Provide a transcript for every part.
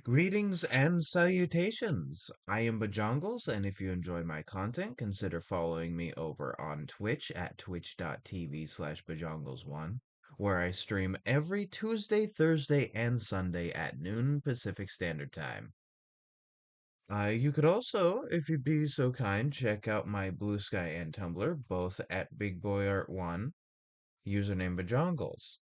Greetings and salutations. I am Bajongles, and if you enjoy my content, consider following me over on Twitch at twitch.tv/Bajongles1, where I stream every Tuesday, Thursday, and Sunday at noon Pacific Standard Time. You could also, if you'd be so kind, check out my Bluesky and Tumblr, both at BigBoyArt1, username Bajongles.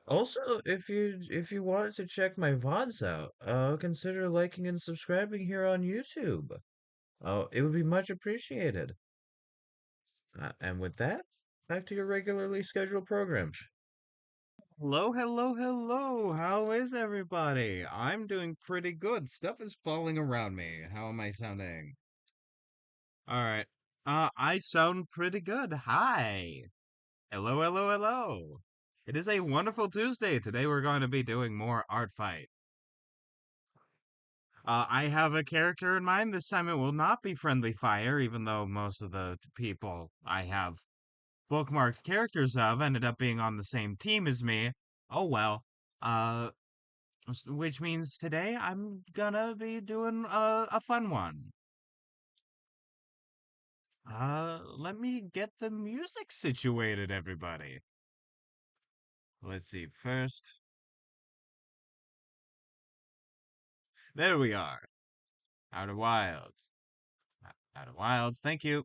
Also, if you wanted to check my VODs out, consider liking and subscribing here on YouTube. Oh, it would be much appreciated. And with that, back to your regularly scheduled program. Hello, hello, hello. How is everybody? I'm doing pretty good. Stuff is falling around me. How am I sounding? All right. I sound pretty good. Hi. Hello, hello, hello. It is a wonderful Tuesday. Today we're going to be doing more Artfight. I have a character in mind. This time it will not be Friendly Fire, even though most of the people I have bookmarked characters of ended up being on the same team as me. Oh well. Uh, which means today I'm gonna be doing a fun one. Let me get the music situated, everybody. Let's see, first. There we are. Outer Wilds. Outer Wilds, thank you.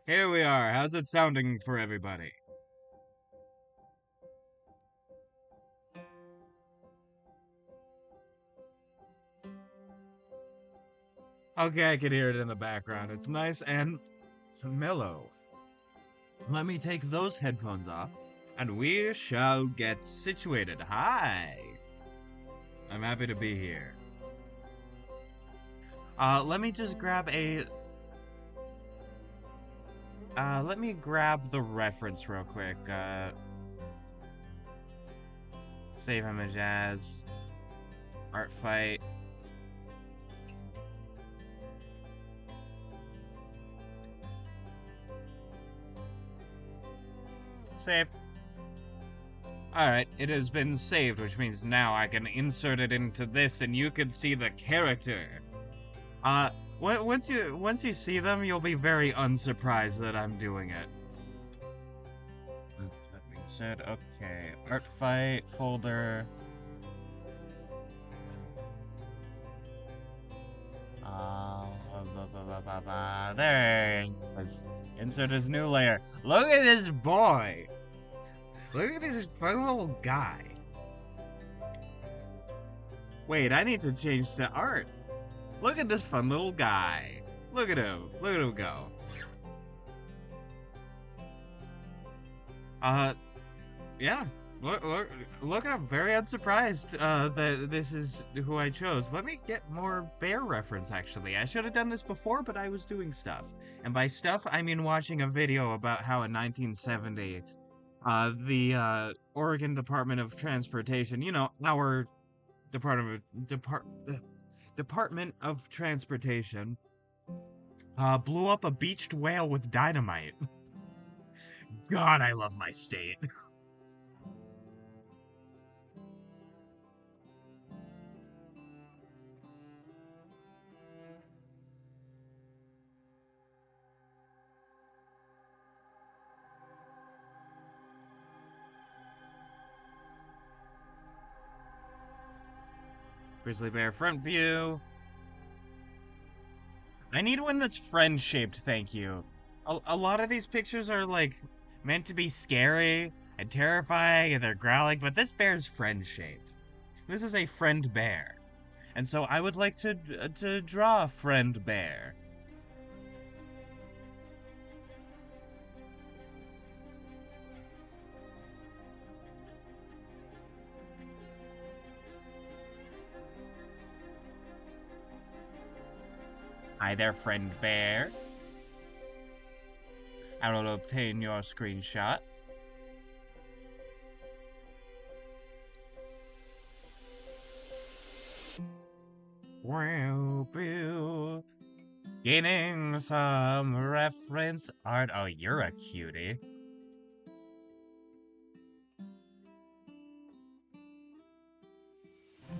Here we are. How's it sounding for everybody? Okay, I can hear it in the background. It's nice and mellow. Let me take those headphones off, and we shall get situated. Hi! I'm happy to be here. Let me just grab a... let me grab the reference real quick. Save image as... Artfight. Save. Alright, it has been saved, which means now I can insert it into this and you can see the character. Once you see them, you'll be very unsurprised that I'm doing it. That being said, okay, Artfight folder. There it is. Insert as new layer. Look at this boy! Look at this fun little guy. Wait, I need to change to art. Look at this fun little guy. Look at him. Look at him go. Yeah. Look at him. Very unsurprised that this is who I chose. Let me get more bear reference, actually. I should have done this before, but I was doing stuff. And by stuff, I mean watching a video about how in 1970, the Oregon Department of Transportation, you know, our Department of Transportation, blew up a beached whale with dynamite. God, I love my state. Grizzly bear front view. I need one that's friend-shaped, thank you. A lot of these pictures are, like, meant to be scary and terrifying, and they're growling, but this bear's friend-shaped. This is a friend bear. And so I would like to draw a friend bear. Hi there, friend bear. I will obtain your screenshot. Wow, boo. Gaining some reference art. Oh, you're a cutie.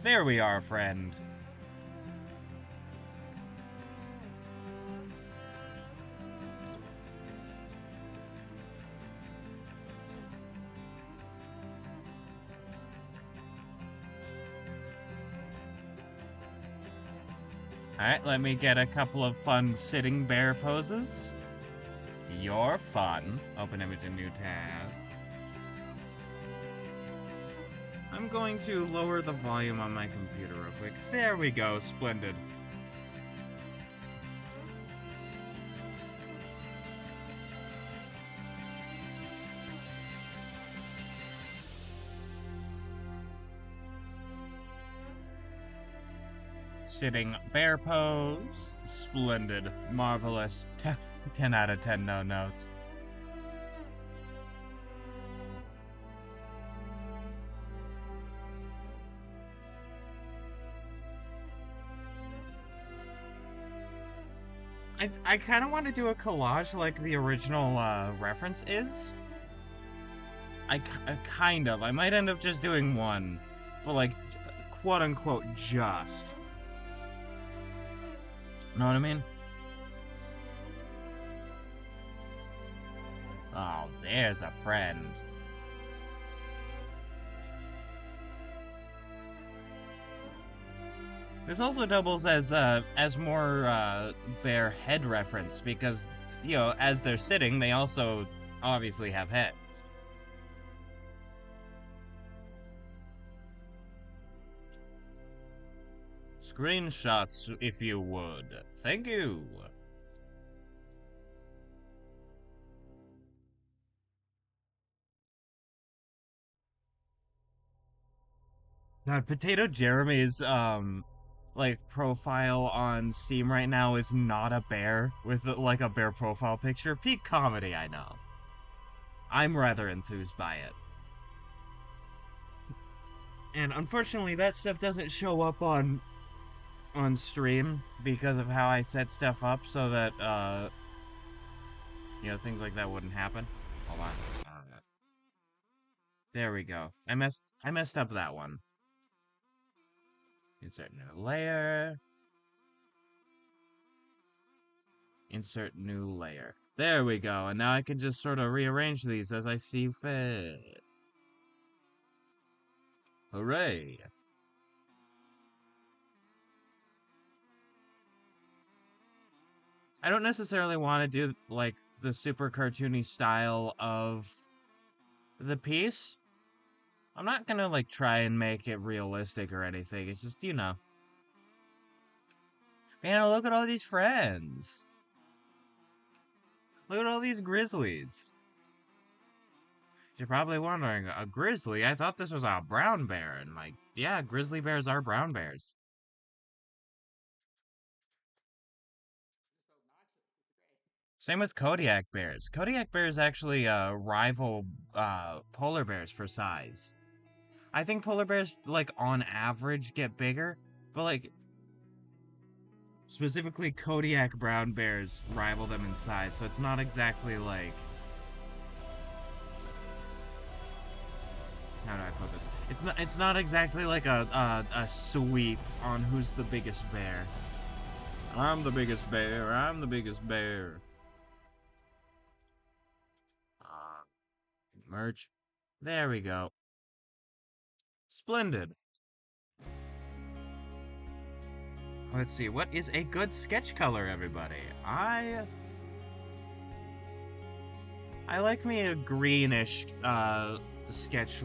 There we are, friend. Alright, let me get a couple of fun sitting bear poses. You're fun. Open image in new tab. I'm going to lower the volume on my computer real quick. There we go, splendid. Sitting bear pose. Splendid. Marvelous. 10 out of 10 no notes. I kind of want to do a collage like the original reference is. I kind of. I might end up just doing one. But like, quote unquote, just. Know what I mean? Oh, there's a friend. This also doubles as more bear head reference because, you know, as they're sitting, they also obviously have heads. Screenshots, if you would. Thank you. God, Potato Jeremy's like profile on Steam right now is not a bear with like a bear profile picture. Peak comedy, I know. I'm rather enthused by it. And unfortunately that stuff doesn't show up on stream because of how I set stuff up so that you know, things like that wouldn't happen. Hold on. There we go. I messed up that one. Insert new layer. Insert new layer. There we go. And now I can just sort of rearrange these as I see fit. Hooray. I don't necessarily want to do like the super cartoony style of the piece. I'm not gonna like try and make it realistic or anything. It's just, you know. Man, look at all these friends. Look at all these grizzlies. You're probably wondering, a grizzly? I thought this was a brown bear. And like, yeah, grizzly bears are brown bears. Same with Kodiak bears. Kodiak bears actually rival polar bears for size. I think polar bears, like, on average get bigger, but like, specifically Kodiak brown bears rival them in size, so it's not exactly like... How do I put this? It's not exactly like a sweep on who's the biggest bear. I'm the biggest bear, I'm the biggest bear. Merge. There we go. Splendid. Let's see, what is a good sketch color, everybody? I like me a greenish sketch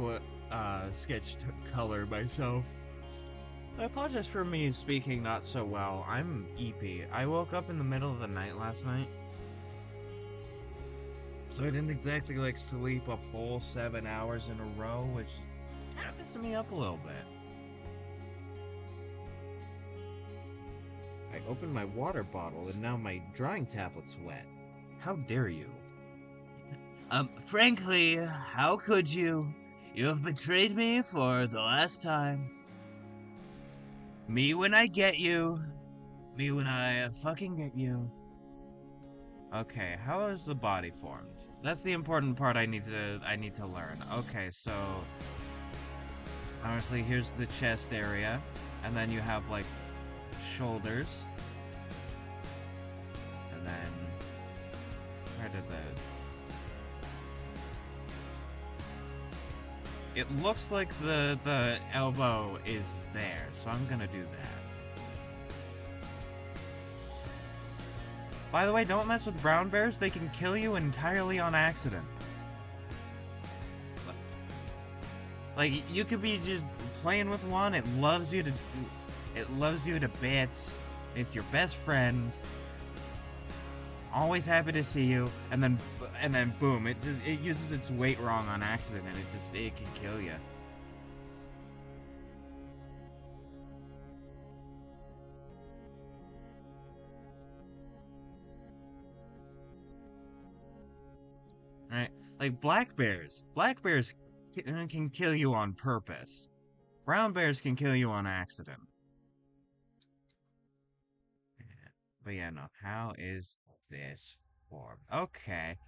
color myself. I apologize for me speaking not so well. I'm eepy. I woke up in the middle of the night last night. So I didn't exactly like sleep a full 7 hours in a row, which kind of messed me up a little bit. I opened my water bottle and now my drawing tablet's wet. How dare you? Frankly, how could you? You have betrayed me for the last time. Me when I get you. Me when I fucking get you. Okay, how is the body formed? That's the important part I need to learn. Okay, so Honestly, here's the chest area, and then you have like shoulders, and then where does it looks like the elbow is there, so I'm gonna do that. By the way, don't mess with brown bears, they can kill you entirely on accident. Like, you could be just playing with one, it loves you to bits, it's your best friend, always happy to see you, and then boom, it uses its weight wrong on accident, and it can kill you. Right? Like black bears can kill you on purpose. Brown bears can kill you on accident. But yeah, no. How is this formed? Okay.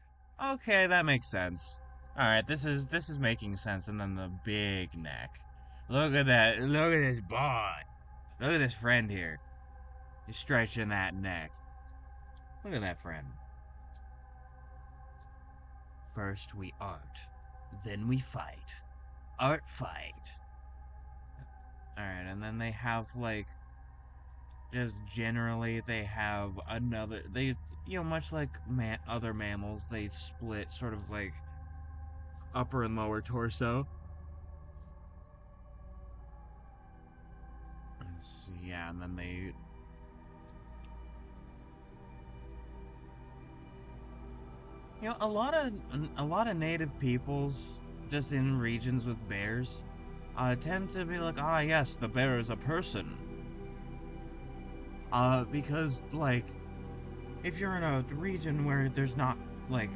Okay, that makes sense. Alright, this is making sense. And then the big neck. Look at that. Look at this bond. Look at this friend here. He's stretching that neck. Look at that friend. First we art. Then we fight. Art fight. Alright, and then they have like just generally they have another much like other mammals, they split sort of like upper and lower torso. So, yeah, and then they a lot of native peoples just in regions with bears tend to be like, ah, yes, the bear is a person. Because like if you're in a region where there's not like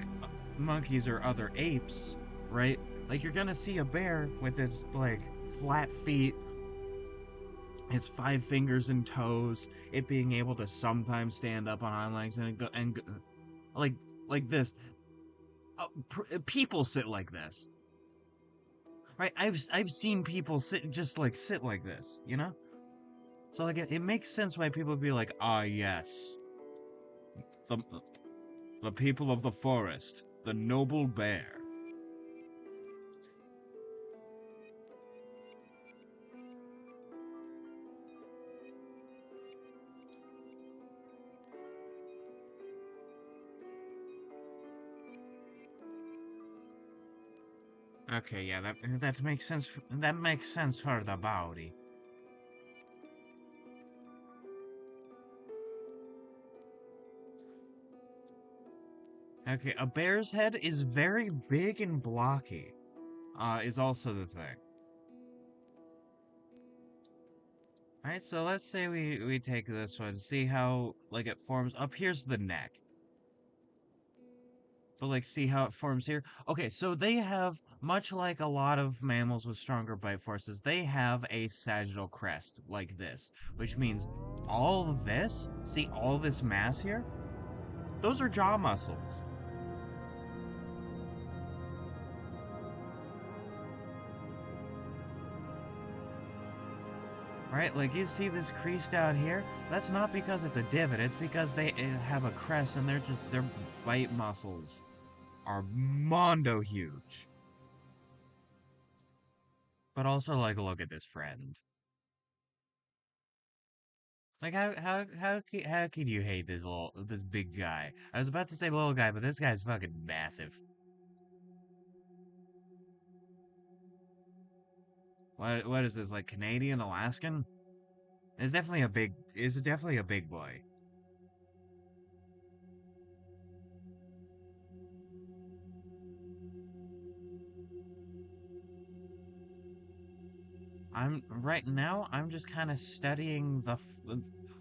monkeys or other apes, right? Like you're gonna see a bear with its like flat feet, its 5 fingers and toes, it being able to sometimes stand up on hind legs and like like this. People sit like this, right? I've seen people sit like this, you know. So like it makes sense why people would be like, ah, yes, the the people of the forest, the noble bear. Okay, yeah, that makes sense. That makes sense for the body. Okay, a bear's head is very big and blocky. Is also the thing. Alright, so let's say we take this one, see how like it forms. Up here's the neck. But like see how it forms here. Okay, so they have, much like a lot of mammals with stronger bite forces, they have a sagittal crest like this, which means all of this, see all this mass here? Those are jaw muscles. Right? Like you see this crease down here? That's not because it's a divot, it's because they have a crest and their bite muscles are mondo huge. But also like look at this friend. Like how could you hate this big guy? I was about to say little guy, but this guy's fucking massive. What is this, like Canadian, Alaskan? It's definitely a big boy. I'm just kind of studying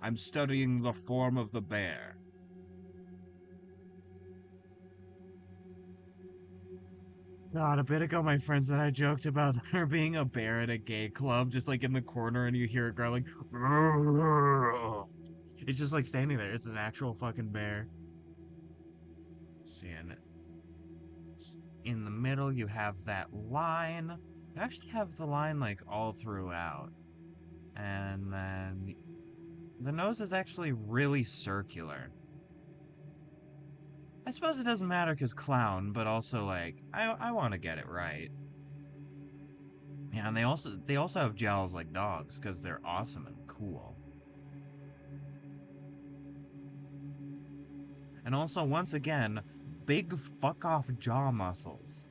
I'm studying the form of the bear. God, a bit ago, my friends and I joked about there being a bear at a gay club, just like in the corner, and you hear it growling. It's just like standing there. It's an actual fucking bear. And in the middle, you have that line. You actually have the line, like, all throughout. And then the nose is actually really circular. I suppose it doesn't matter because clown, but also, like, I want to get it right. Yeah, and they also have jowls like dogs because they're awesome and cool. And also, once again, big fuck off jaw muscles.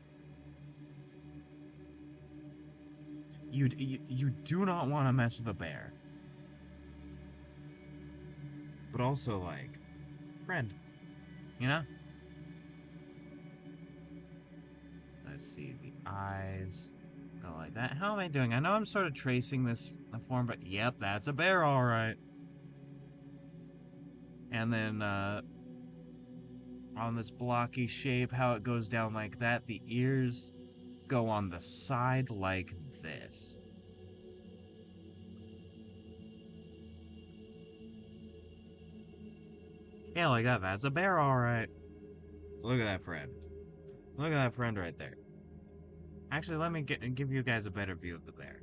You do not want to mess with a bear. But also, like, friend, you know? Let's see, the eyes go like that. How am I doing? I know I'm sort of tracing this form, but yep, that's a bear, all right. And then, on this blocky shape, how it goes down like that, the ears go on the side like this. Yeah, like that. That's a bear, all right. Look at that friend. Look at that friend right there. Actually, let me give you guys a better view of the bear.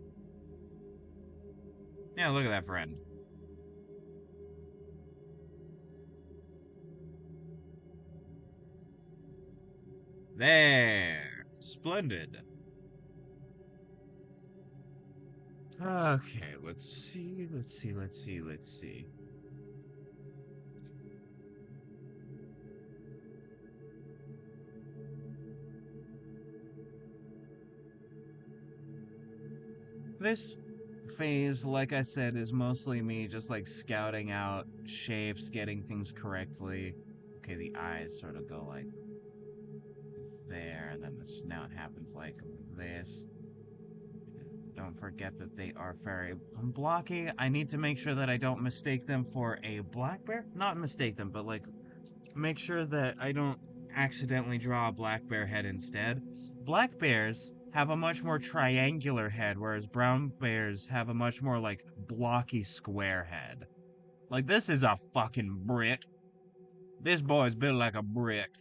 Yeah, look at that friend. There. Splendid. Okay, let's see. This phase, like I said, is mostly me just like scouting out shapes, getting things correctly. Okay, the eyes sort of go like there, and then the snout happens like this. Don't forget that they are very blocky. I need to make sure that I don't mistake them for a black bear. Not mistake them, but like make sure that I don't accidentally draw a black bear head instead. Black bears have a much more triangular head, whereas brown bears have a much more like blocky square head. Like this is a fucking brick. This boy is built like a brick.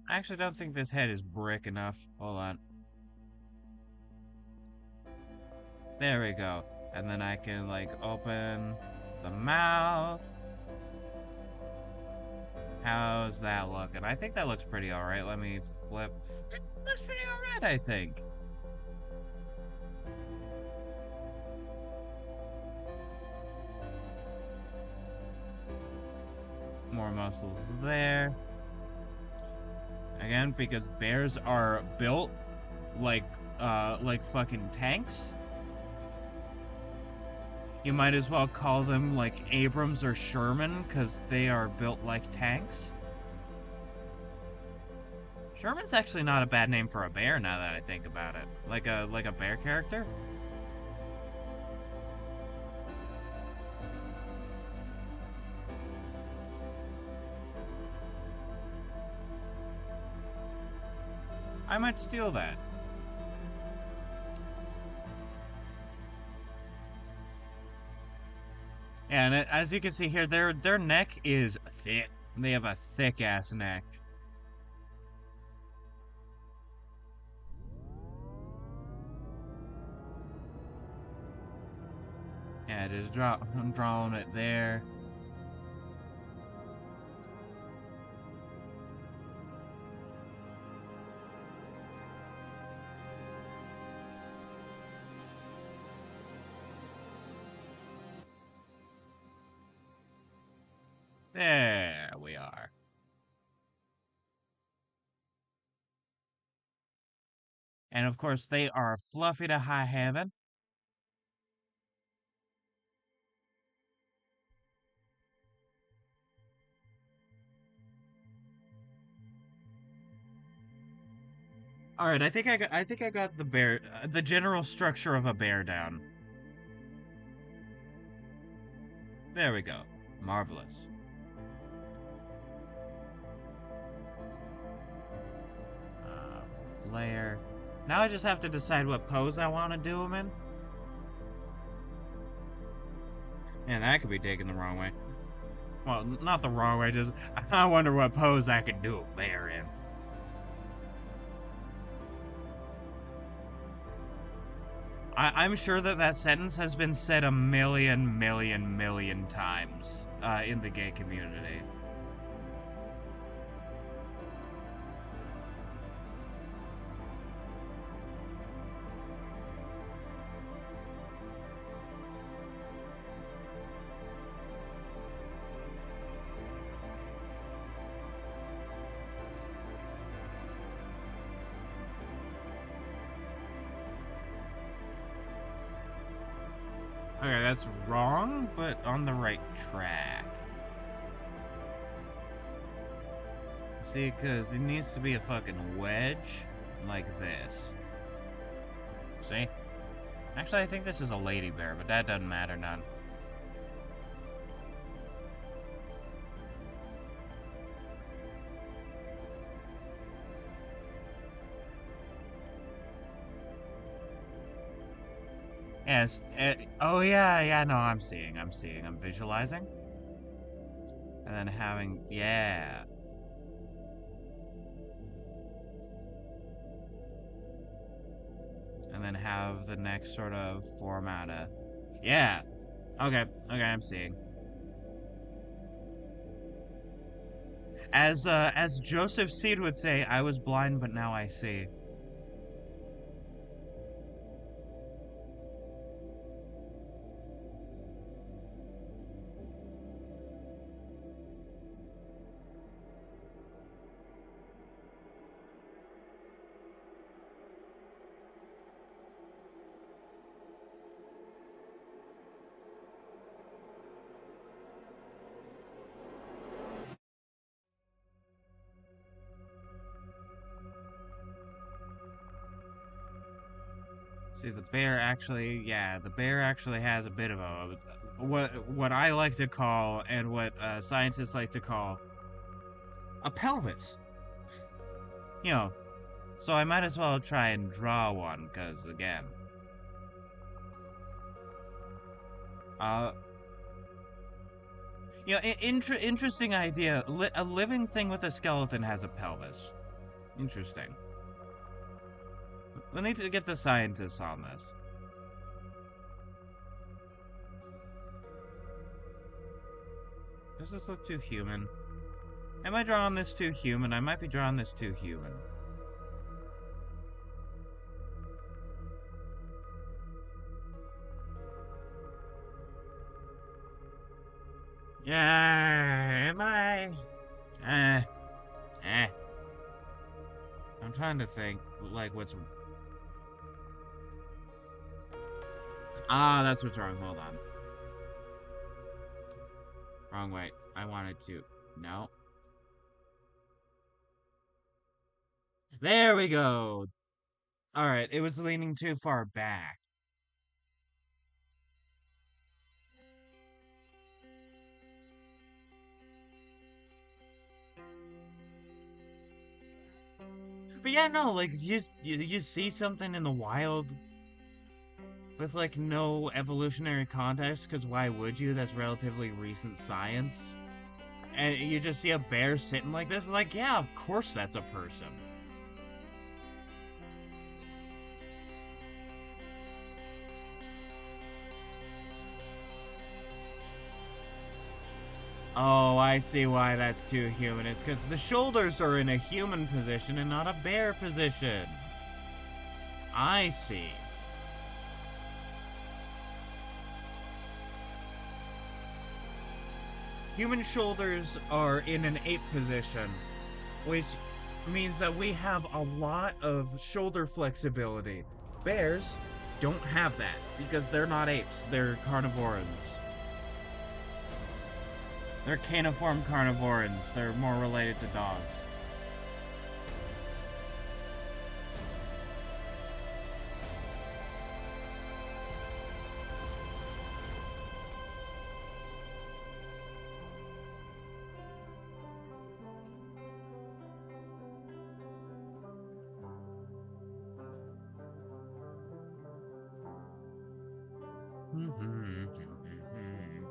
I actually don't think this head is brick enough. Hold on. There we go. And then I can like open the mouth. How's that looking? I think that looks pretty alright. Let me flip. It looks pretty alright, I think. More muscles there. Again, because bears are built like fucking tanks. You might as well call them like Abrams or Sherman, because they are built like tanks. Sherman's actually not a bad name for a bear now that I think about it. Like a bear character. I might steal that. And as you can see here, their neck is thick. They have a thick ass neck. Yeah, just drawing it there. There we are. And of course, they are fluffy to high heaven. All right, I think I got the general structure of a bear down. There we go. Marvelous. Layer. Now I just have to decide what pose I want to do him in. Man, that could be taken the wrong way. Well, not the wrong way, just I wonder what pose I could do a bear in. I'm sure that sentence has been said a million times in the gay community. Okay, that's wrong, but on the right track. See, because it needs to be a fucking wedge like this. See? Actually, I think this is a lady bear, but that doesn't matter none. Yes. Oh, yeah, no, I'm seeing, I'm visualizing. And then having, yeah. And then have the next sort of format of, yeah. Okay, I'm seeing. As Joseph Seed would say, I was blind, but now I see. See, the bear actually, yeah, the bear actually has a bit of a, what I like to call, and what scientists like to call, a pelvis. You know, so I might as well try and draw one, because, again, uh, you know, interesting idea. A living thing with a skeleton has a pelvis. Interesting. We need to get the scientists on this. Does this look too human? Am I drawing this too human? I might be drawing this too human. Yeah, am I? Eh. I'm trying to think, like, what's... Ah, that's what's wrong. Hold on. Wrong way. I wanted to... No. There we go! Alright, it was leaning too far back. But yeah, no, like, you see something in the wild with, like, no evolutionary context, because why would you? That's relatively recent science. And you just see a bear sitting like this, like, yeah, of course that's a person. Oh, I see why that's too human. It's because the shoulders are in a human position and not a bear position. I see. Human shoulders are in an ape position, which means that we have a lot of shoulder flexibility. Bears don't have that because they're not apes, they're carnivorans. They're caniform carnivorans. They're more related to dogs.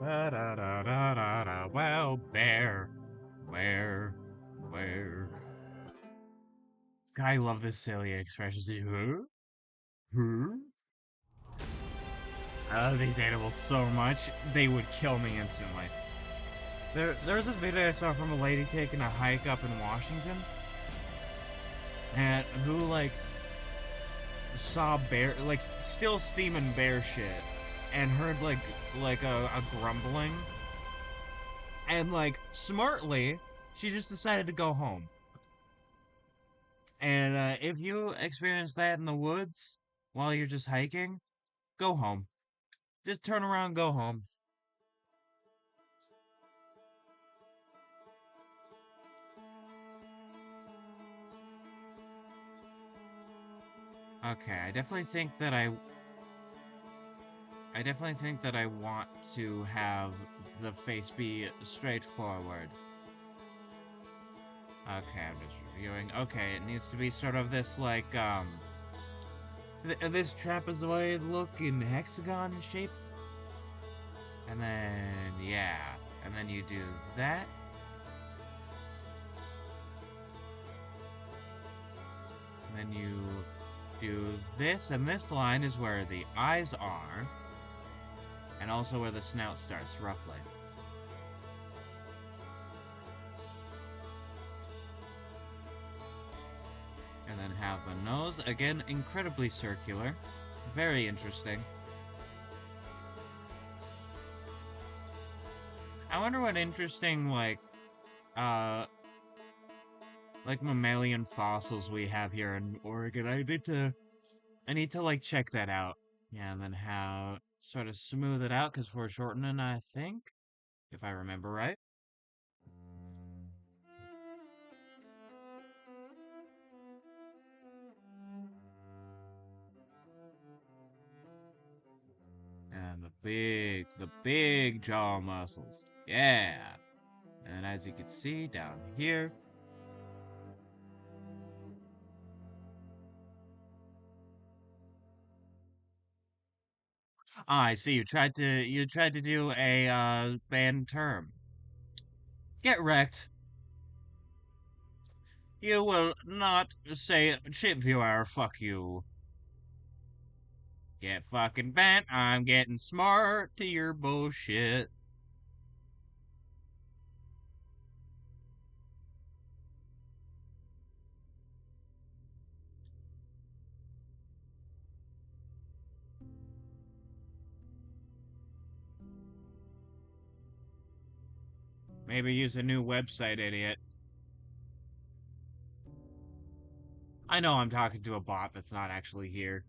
Ba-da-da-da-da-da. Well, bear. Where? I love this silly expression. Huh? I love these animals so much, they would kill me instantly. There's this video I saw from a lady taking a hike up in Washington, and who, like, saw bear, like, still steaming bear shit, and heard, like a grumbling, and, like, smartly, she just decided to go home. And, if you experience that in the woods, while you're just hiking, go home. Just turn around and go home. Okay, I definitely think that I want to have the face be straightforward. Okay, I'm just reviewing. Okay, it needs to be sort of this, like, this trapezoid look in hexagon shape. And then, yeah. And then you do that. And then you do this, and this line is where the eyes are. And also where the snout starts, roughly. And then have the nose, again, incredibly circular. Very interesting. I wonder what interesting, like mammalian fossils we have here in Oregon. I need to, like, check that out. Yeah, and then how, sort of smooth it out, because foreshortening, I think, if I remember right. And the big jaw muscles. Yeah. And as you can see down here, I see you tried to do a banned term. Get wrecked. You will not say chip viewer, fuck you. Get fucking bent, I'm getting smart to your bullshit. Maybe use a new website, idiot. I know I'm talking to a bot that's not actually here.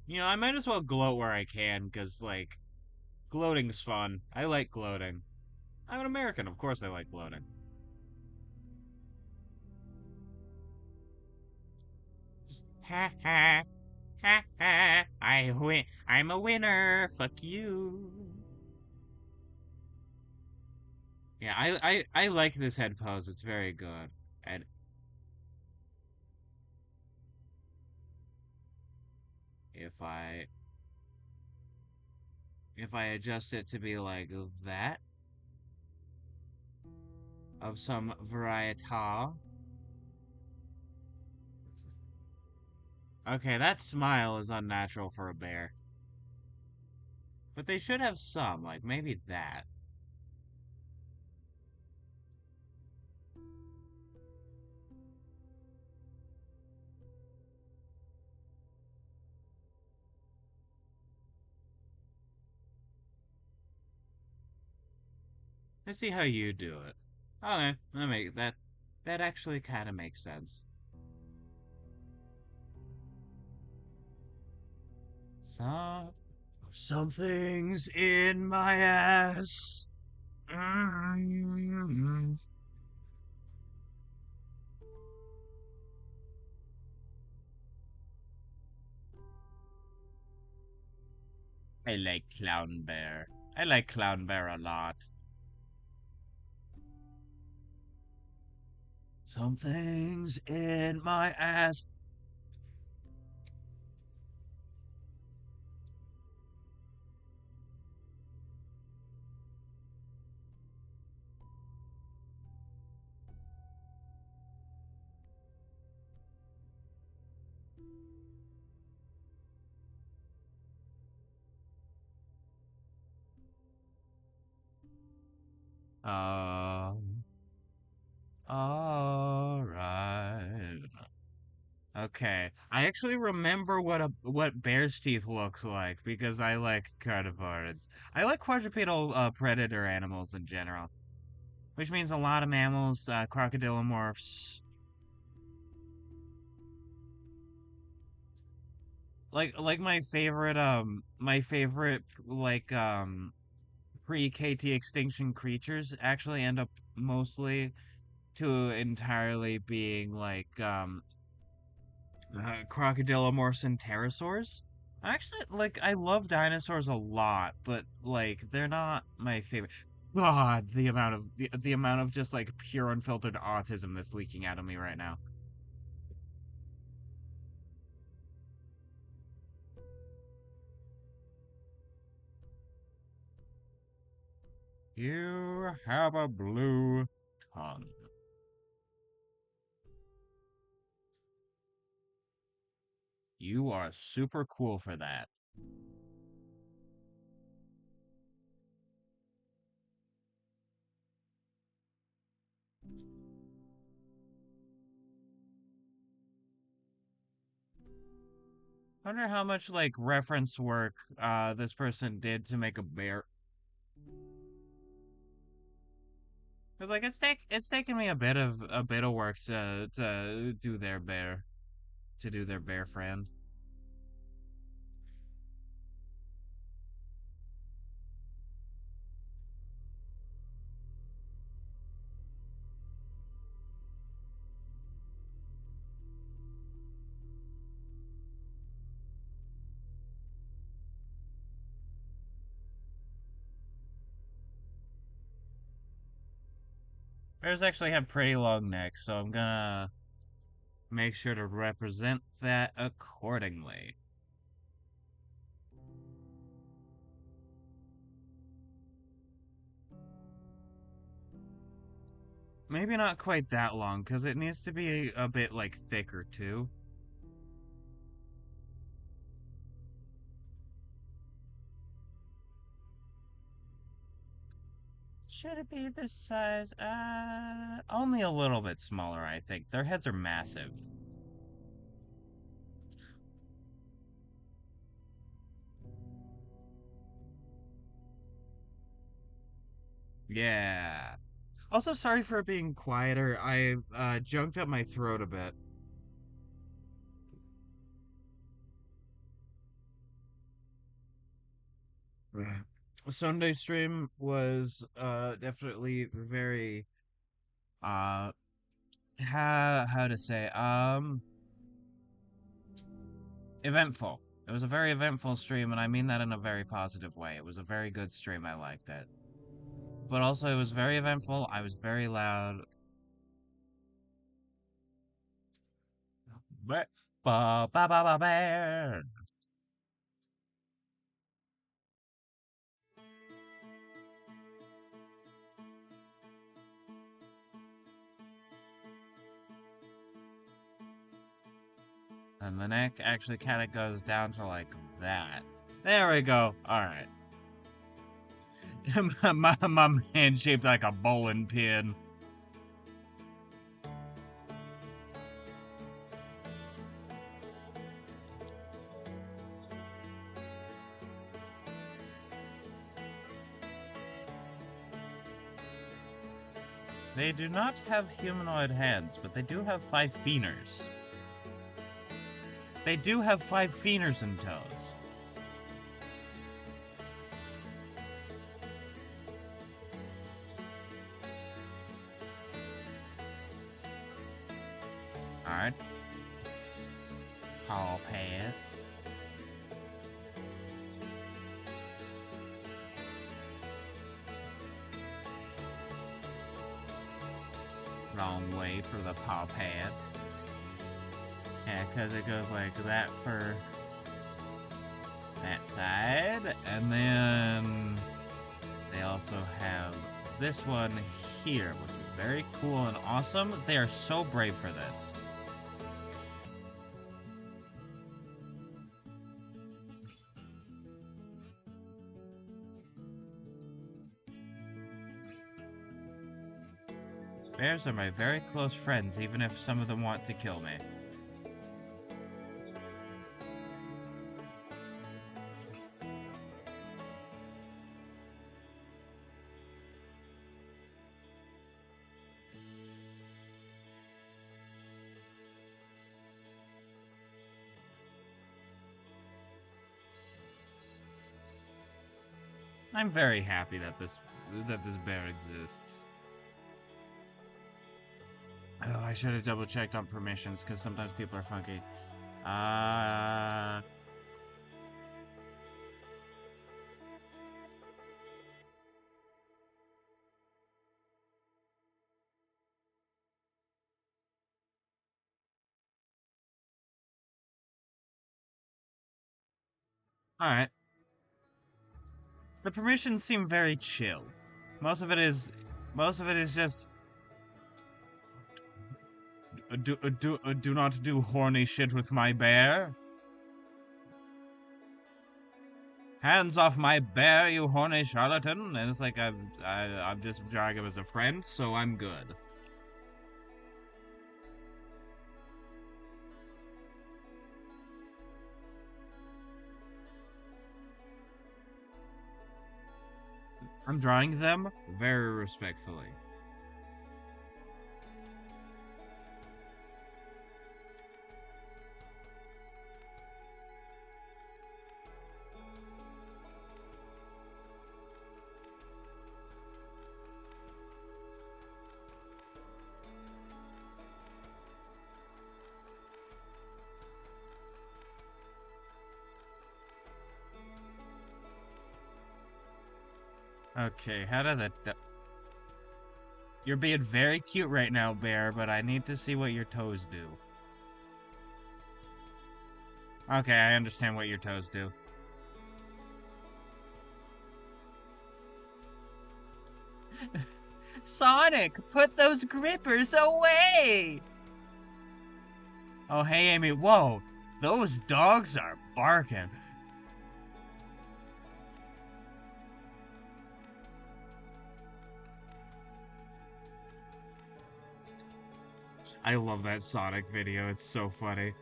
You know, I might as well gloat where I can, because, like, gloating's fun. I like gloating. I'm an American, of course I like gloating. Just, ha ha, ha ha, I'm a winner, fuck you. Yeah, I like this head pose, it's very good. And if I adjust it to be like that, of some variety. Okay, that smile is unnatural for a bear. But they should have some, like maybe that. Let's see how you do it. Okay, that actually kind of makes sense. So, something's in my ass. Mm. I like Clown Bear. I like Clown Bear a lot. Something's in my ass. Uh, all right. Okay. I actually remember what bear's teeth looks like because I like carnivores. I like quadrupedal predator animals in general, which means a lot of mammals, crocodilomorphs. Like my favorite pre-KT extinction creatures actually end up mostly to entirely being crocodilomorphs and pterosaurs. Actually, I love dinosaurs a lot, but they're not my favorite. God, the amount of just like pure unfiltered autism that's leaking out of me right now. You have a blue tongue. You are super cool for that. Wonder how much reference work this person did to make a bear. Cause it's taken me a bit of work to do their bear to do their bear friend. Bears actually have pretty long necks, so I'm gonna make sure to represent that accordingly. Maybe not quite that long, because it needs to be a bit thicker too. Should it be this size? Only a little bit smaller, I think. Their heads are massive. Yeah. Also, sorry for being quieter. I junked up my throat a bit. Sunday stream was definitely very uh how to say eventful. It was a very eventful stream, and I mean that in a very positive way. It was a very good stream. I liked it. But also, it was very eventful. I was very loud. Ba ba ba ba ba bear. And the neck actually kind of goes down to like that. There we go. All right. my man shaped like a bowling pin. They do not have humanoid hands, but they do have 5 feners. They do have 5 feners and toes. Alright. Paw pads. wrong way for the paw pad. Yeah, because it goes like that for that side. And then they also have this one here, which is very cool and awesome. They are so brave for this. Bears are my very close friends, even if some of them want to kill me. I'm very happy that this bear exists. Oh, I should have double checked on permissions because sometimes people are funky. Alright. The permissions seem very chill. Most of it is just do not do horny shit with my bear. Hands off my bear, you horny charlatan. And it's like I'm just drawing him as a friend, so I'm good. I'm drawing them very respectfully. Okay, how did that... You're being very cute right now, bear, but I need to see what your toes do. Okay, I understand what your toes do. Sonic, put those grippers away! Oh, hey, Amy. Whoa, those dogs are barking. I love that Sonic video. It's so funny.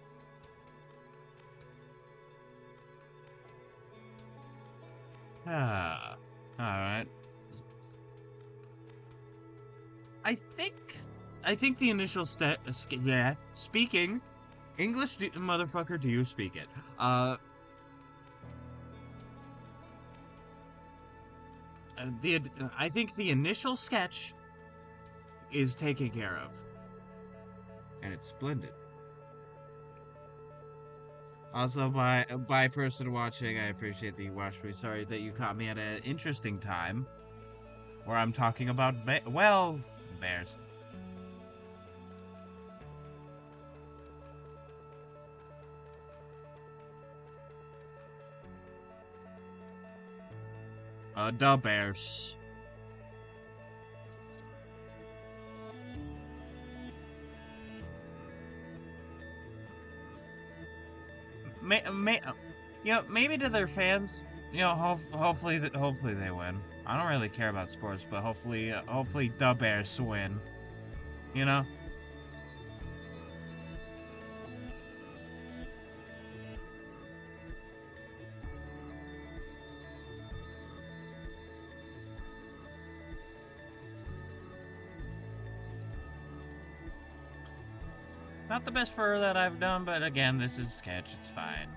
Alright. I think the initial speaking English, motherfucker, do you speak it? I think the initial sketch is taken care of. And it's splendid. Also, by person watching, I appreciate that you watched me. Sorry that you caught me at an interesting time where I'm talking about, bears. The bears. Maybe to their fans, hopefully they win. I don't really care about sports, but hopefully the Bears win. You know? Not the best fur that I've done, but again, this is sketch, it's fine.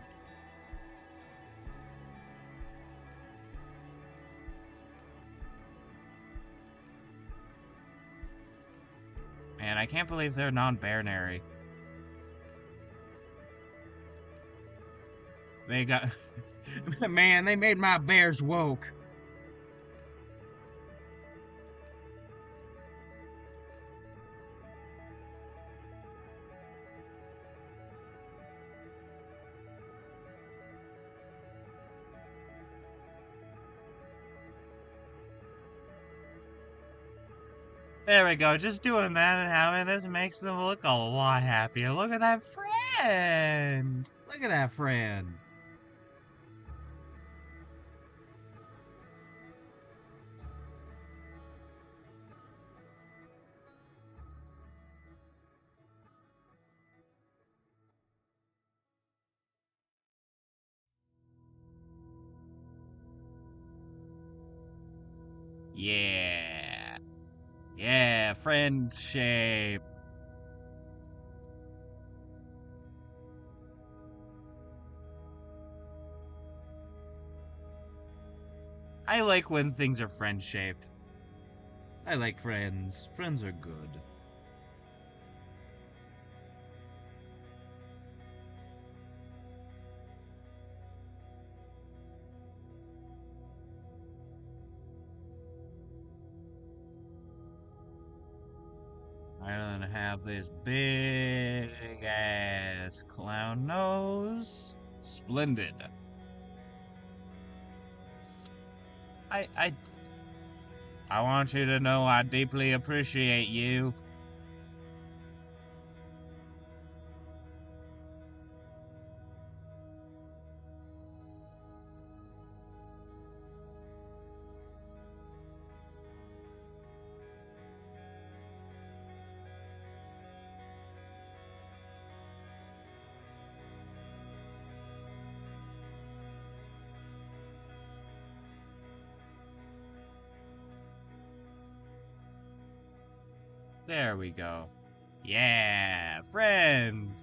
Man, I can't believe they're non-binary. They got... Man, they made my bears woke. There we go. Just doing that and having this makes them look a lot happier. Look at that friend. Look at that friend. Yeah. Yeah, friend shape. I like when things are friend shaped. I like friends. Friends are good. I don't have this big ass clown nose. Splendid. I I I want you to know I deeply appreciate you. There we go. Yeah, friend.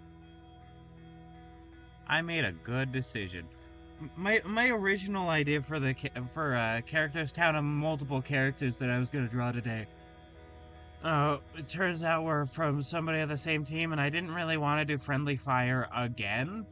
I made a good decision. My original idea for the characters count of multiple characters that I was gonna draw today. It turns out we're from somebody on the same team, and I didn't really want to do friendly fire again.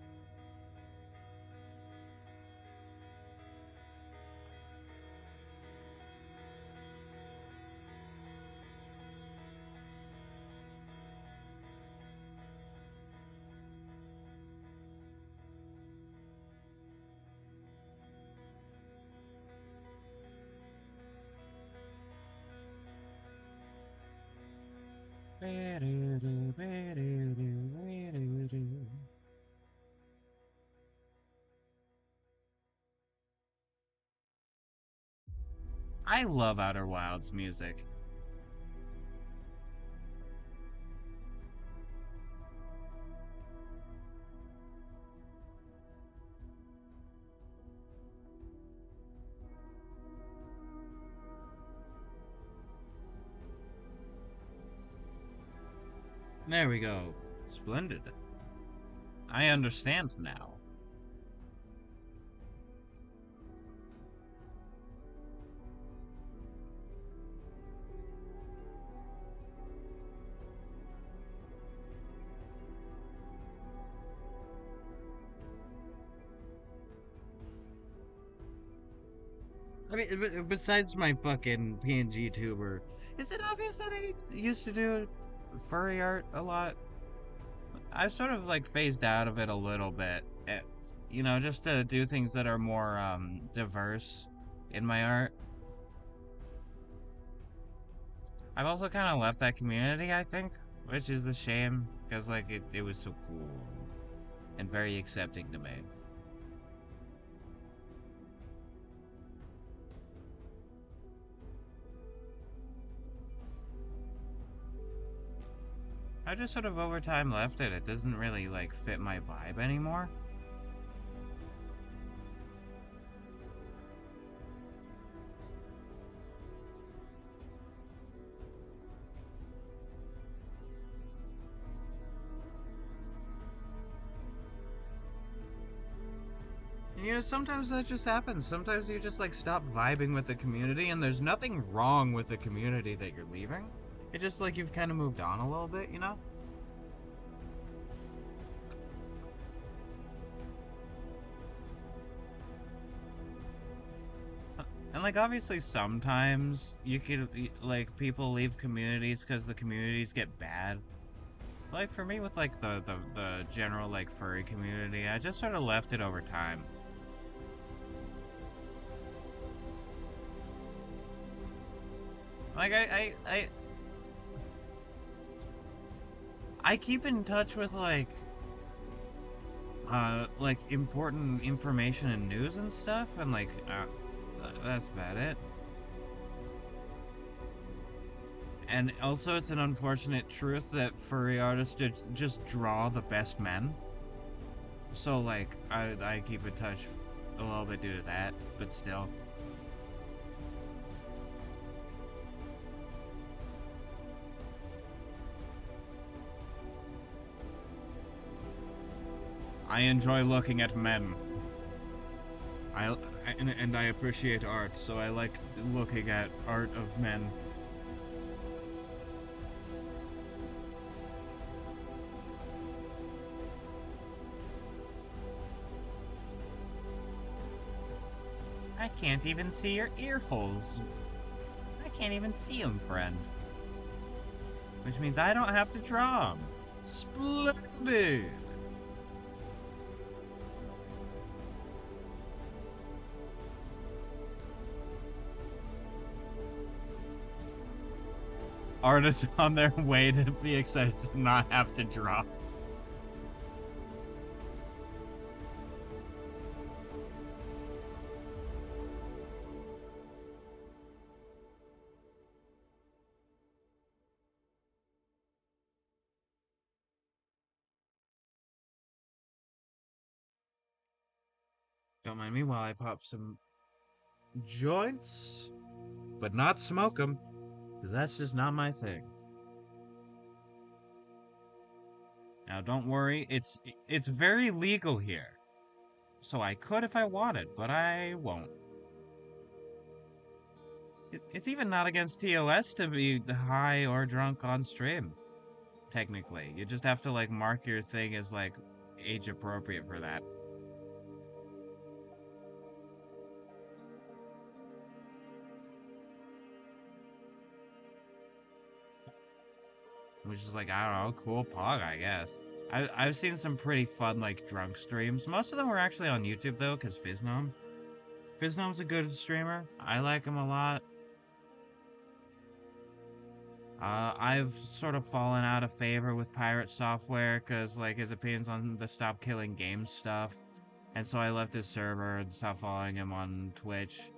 I love Outer Wilds music. There we go. Splendid. I understand now. I mean, besides my fucking PNG tuber, is it obvious that I used to do furry art a lot? I've sort of like phased out of it a little bit. You know, just to do things that are more diverse in my art. I've also kind of left that community, I think, which is a shame because like it was so cool and very accepting to me. I just sort of over time left it. It doesn't really like fit my vibe anymore. You know, sometimes that just happens. Sometimes you just like stop vibing with the community, and there's nothing wrong with the community that you're leaving. It's just like you've kind of moved on a little bit, you know? And like obviously sometimes you could like people leave communities because the communities get bad. Like for me with like the general like furry community, I just sort of left it over time. Like I I keep in touch with like important information and news and stuff, and that's about it. And also, it's an unfortunate truth that furry artists just draw the best men. So like, I keep in touch a little bit due to that, but still. I enjoy looking at men. I and I appreciate art, so I like looking at art of men. I can't even see your ear holes. I can't even see them, friend. Which means I don't have to draw them. Splendid! Artists on their way to be excited to not have to draw. Don't mind me while I pop some joints, but not smoke them, because that's just not my thing. Now, don't worry, it's very legal here, so I could if I wanted, but I won't. It's even not against TOS to be high or drunk on stream. Technically, you just have to like mark your thing as like age appropriate for that. Which is like, I don't know, cool pog, I guess. I've seen some pretty fun like drunk streams. Most of them were actually on YouTube though, because Fiznom's a good streamer. I like him a lot. I've sort of fallen out of favor with Pirate Software because like his opinions on the Stop Killing Games stuff, and so I left his server and stopped following him on Twitch.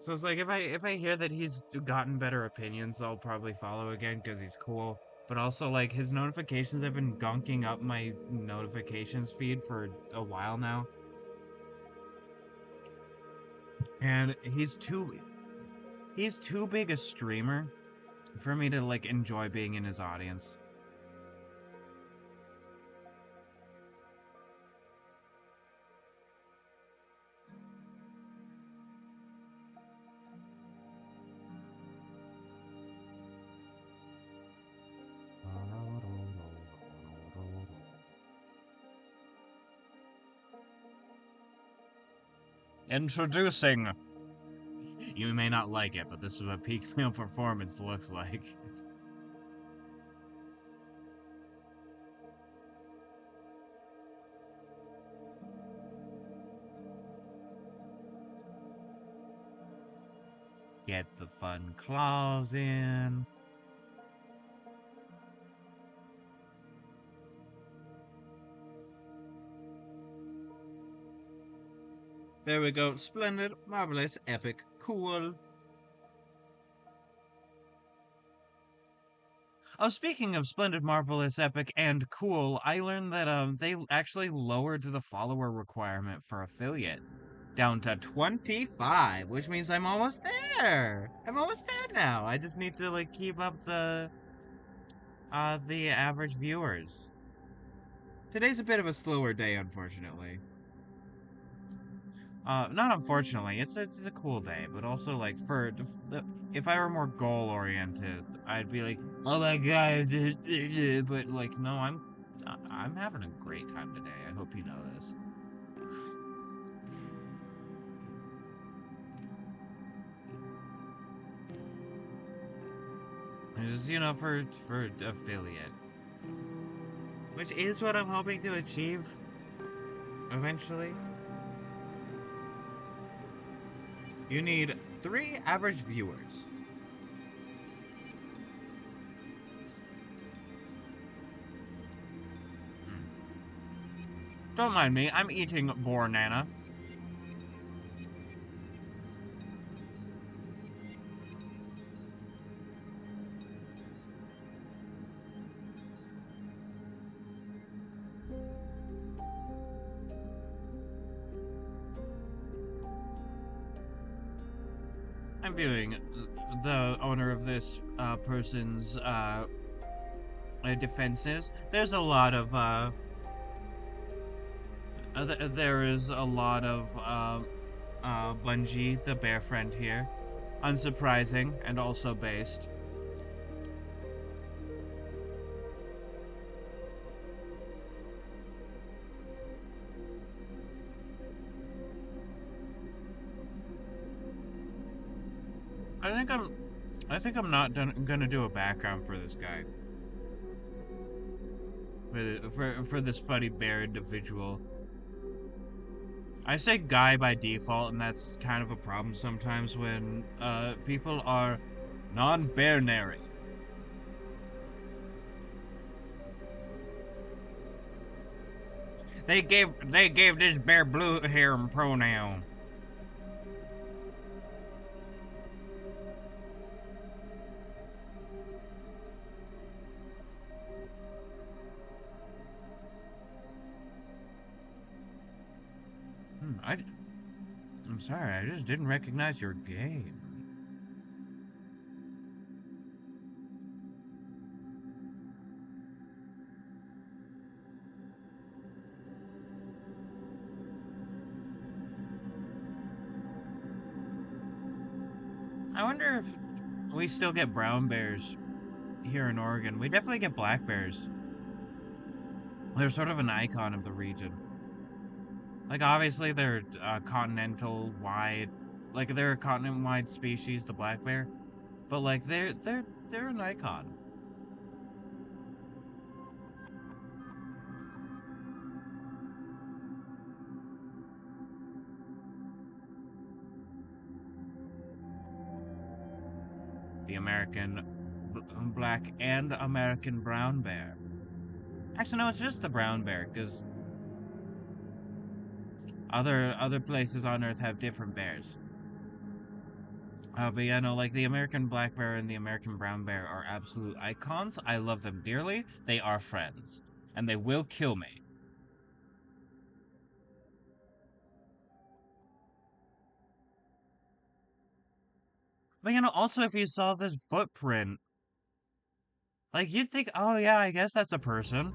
So it's like if I hear that he's gotten better opinions, I'll probably follow again because he's cool. But also like his notifications have been gunking up my notifications feed for a while now. And he's too big a streamer for me to like enjoy being in his audience. Introducing. You may not like it, but this is what peak male performance looks like. Get the fun claws in. There we go. Splendid, marvelous, epic, cool. Oh, speaking of splendid, marvelous, epic, and cool, I learned that they actually lowered the follower requirement for affiliate down to 25, which means I'm almost there. I'm almost there now. I just need to like keep up the average viewers. Today's a bit of a slower day, unfortunately. Not unfortunately, it's a cool day, but also like if I were more goal oriented, I'd be like, oh my god, but like no, I'm having a great time today. I hope you know this. Just, for affiliate. Which is what I'm hoping to achieve eventually. You need 3 average viewers. Don't mind me, I'm eating banana. I'm viewing the owner of this person's defenses. There's a lot of there is a lot of Bungie, the bear friend here. Unsurprising and also based. I think I'm not gonna do a background for this guy. For this funny bear individual. I say guy by default, and that's kind of a problem sometimes when people are non-binary. They gave this bear blue hair pronoun. I'm sorry, I just didn't recognize your game. I wonder if we still get brown bears here in Oregon. We definitely get black bears. They're sort of an icon of the region. Like, obviously, they're continental wide. Like, they're a continent-wide species, the black bear. But, like, they're an icon. The American black and American brown bear. Actually, no, it's just the brown bear, because other places on Earth have different bears. But yeah, no, like the American black bear and the American brown bear are absolute icons. I love them dearly. They are friends, and they will kill me. But also if you saw this footprint, like you'd think, oh yeah, I guess that's a person.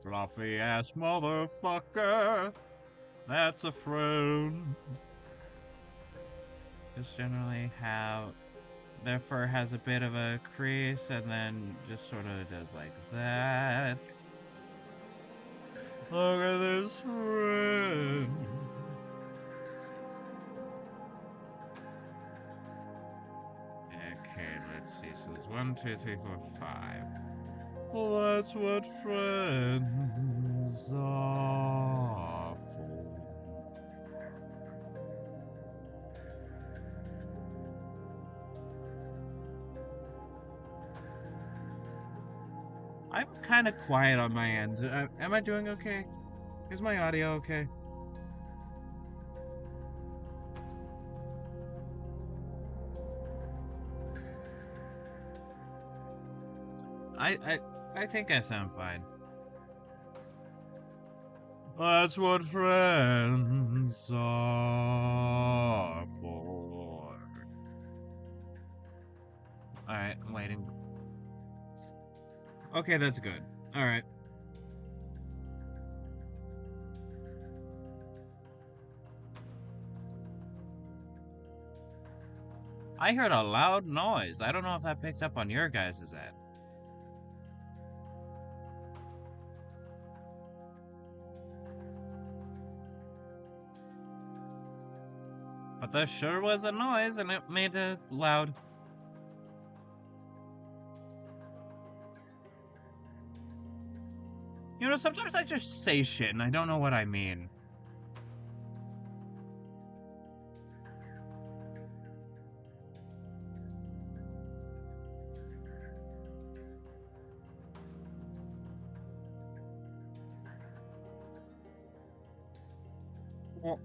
Fluffy ass motherfucker. That's a friend. Just generally have their fur has a bit of a crease and then just sort of does like that. Look at this friend. Okay, let's see. So there's 1, 2, 3, 4, 5. Well, that's what friends are for. I'm kind of quiet on my end. Am I doing okay? Is my audio okay? I think I sound fine. That's what friends are for. Alright, I'm waiting. Okay, that's good. Alright. I heard a loud noise. I don't know if that picked up on your guys' end. But there sure was a noise, and it made it loud. You know, sometimes I just say shit and I don't know what I mean. Oh,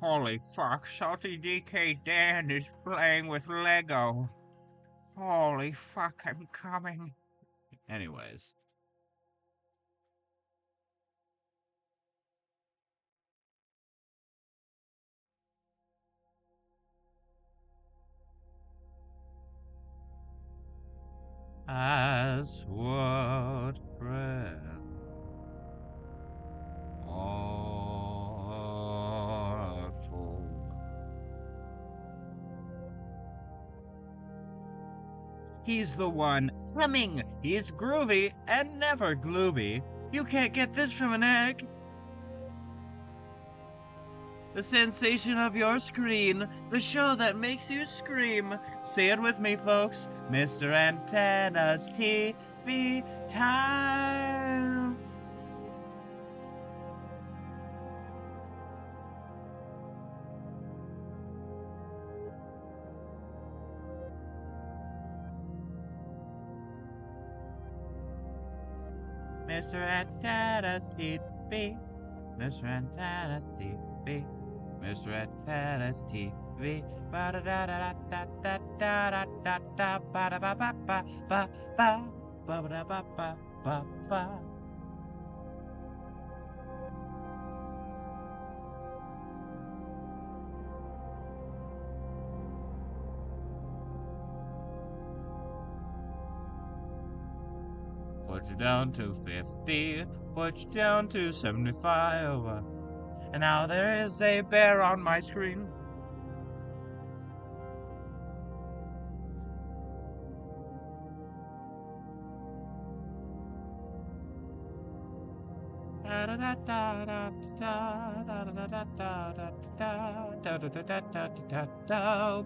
holy fuck, Salty DK Dan is playing with Lego. Holy fuck, I'm coming. Anyways. As what friend awful. He's the one humming. He's groovy and never glooby. You can't get this from an egg. The sensation of your screen, the show that makes you scream. Say it with me, folks. Mr. Antenna's TV time. Mr. Antenna's TV. Mr. Antenna's TV. Mr. Antenna's TV. Ba da da da da da da da da ba da ba ba ba ba ba ba da ba ba ba ba. Put you down to 50, put you down to 75. And now there is a bear on my screen.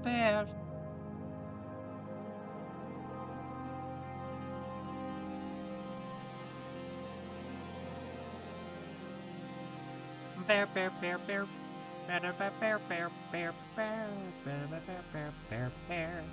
Bear. Bear, bear, bear, bear. Bear, bear, bear, bear, bear, bear, bear, bear, bear, bear, bear.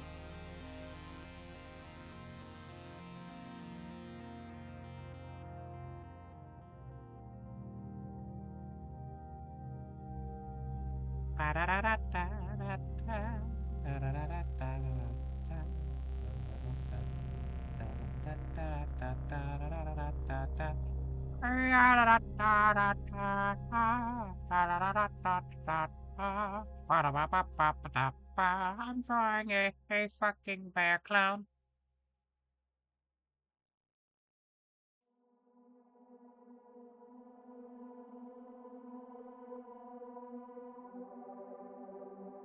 I'm drawing a fucking bear clown.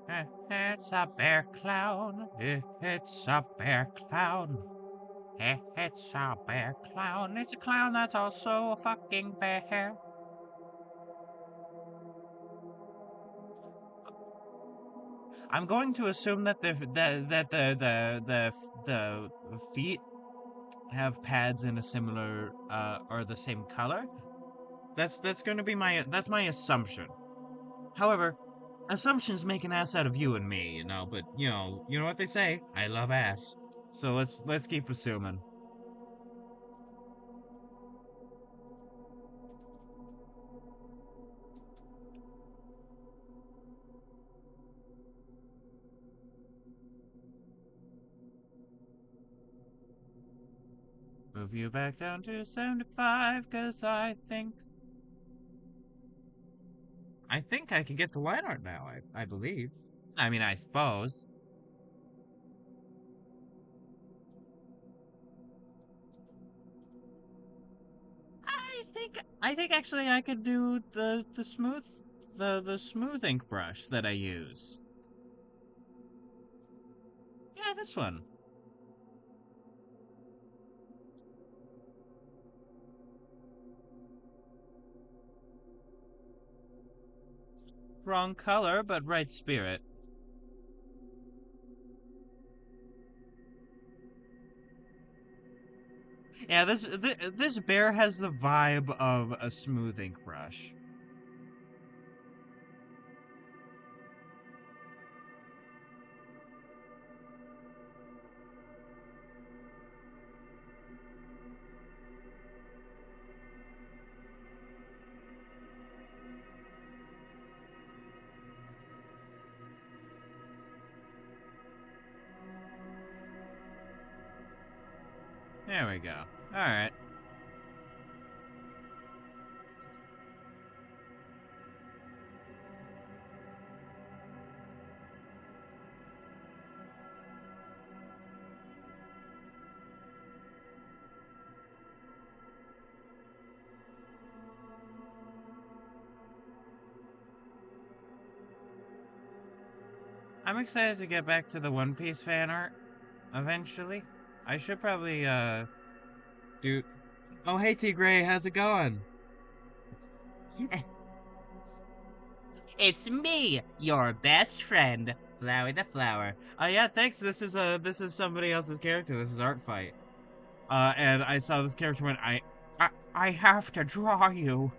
It's a bear clown. It's a bear clown. It's a bear clown. It's a clown that's also a fucking bear. I'm going to assume that the feet have pads in a similar or the same color. That's going to be my assumption. However, assumptions make an ass out of you and me, you know. But you know what they say. I love ass. So let's keep assuming. Move you back down to 75, cause I think I can get the line art now. I believe. I mean, I suppose. I think actually I could do the smooth the smooth ink brush that I use. Yeah, this one. Wrong color, but right spirit. Yeah, this bear has the vibe of a smooth ink brush. There we go. All right. I'm excited to get back to the One Piece fan art eventually. I should probably do. Oh, hey T Gray, how's it going? It's me, your best friend, Flowey the Flower. Yeah, thanks. This is somebody else's character. This is Artfight. And I saw this character when I have to draw you.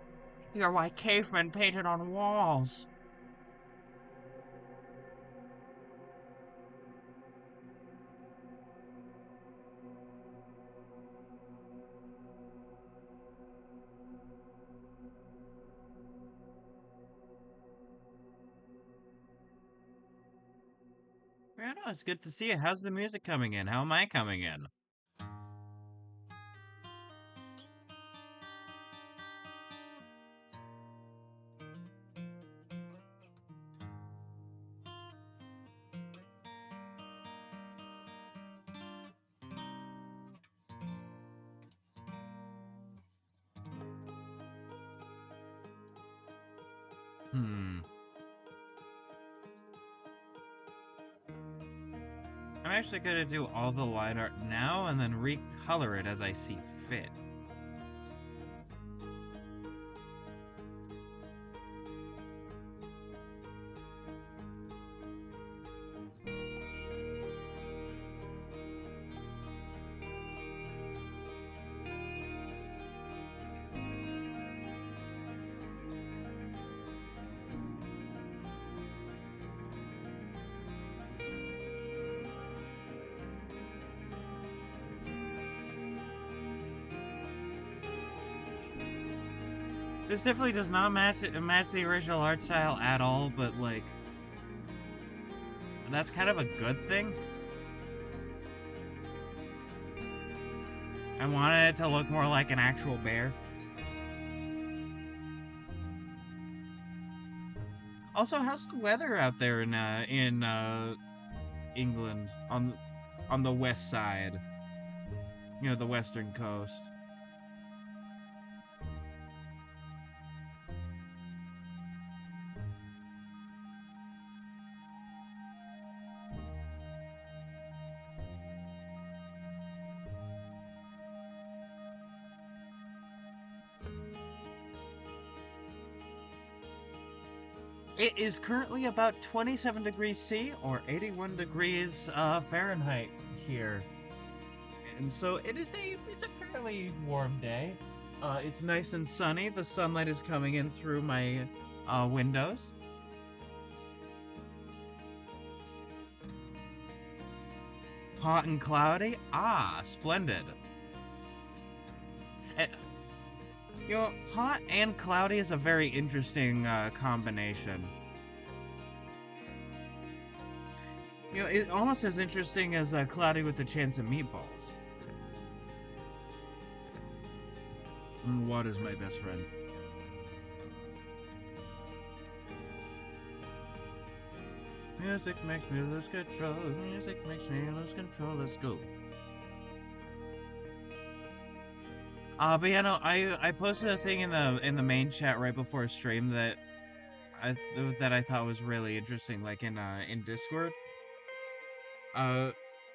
You're like cavemen painted on walls. Yeah, no, it's good to see you. How's the music coming in? How am I coming in? Hmm. I'm actually gonna do all the line art now and then recolor it as I see fit. This definitely does not match the original art style at all, but like that's kind of a good thing. I wanted it to look more like an actual bear. Also, how's the weather out there in England on the west side? You know, the western coast. It is currently about 27 degrees C or 81 degrees Fahrenheit here. And so it's a fairly warm day. It's nice and sunny. The sunlight is coming in through my windows. Hot and cloudy? Ah, splendid. Eh, You know, hot and cloudy is a very interesting combination. You know, it's almost as interesting as cloudy with a chance of meatballs. Water's my best friend. Music makes me lose control. Music makes me lose control. Let's go. But yeah, no, I posted a thing in the main chat right before stream that I thought was really interesting, like in Discord. Uh,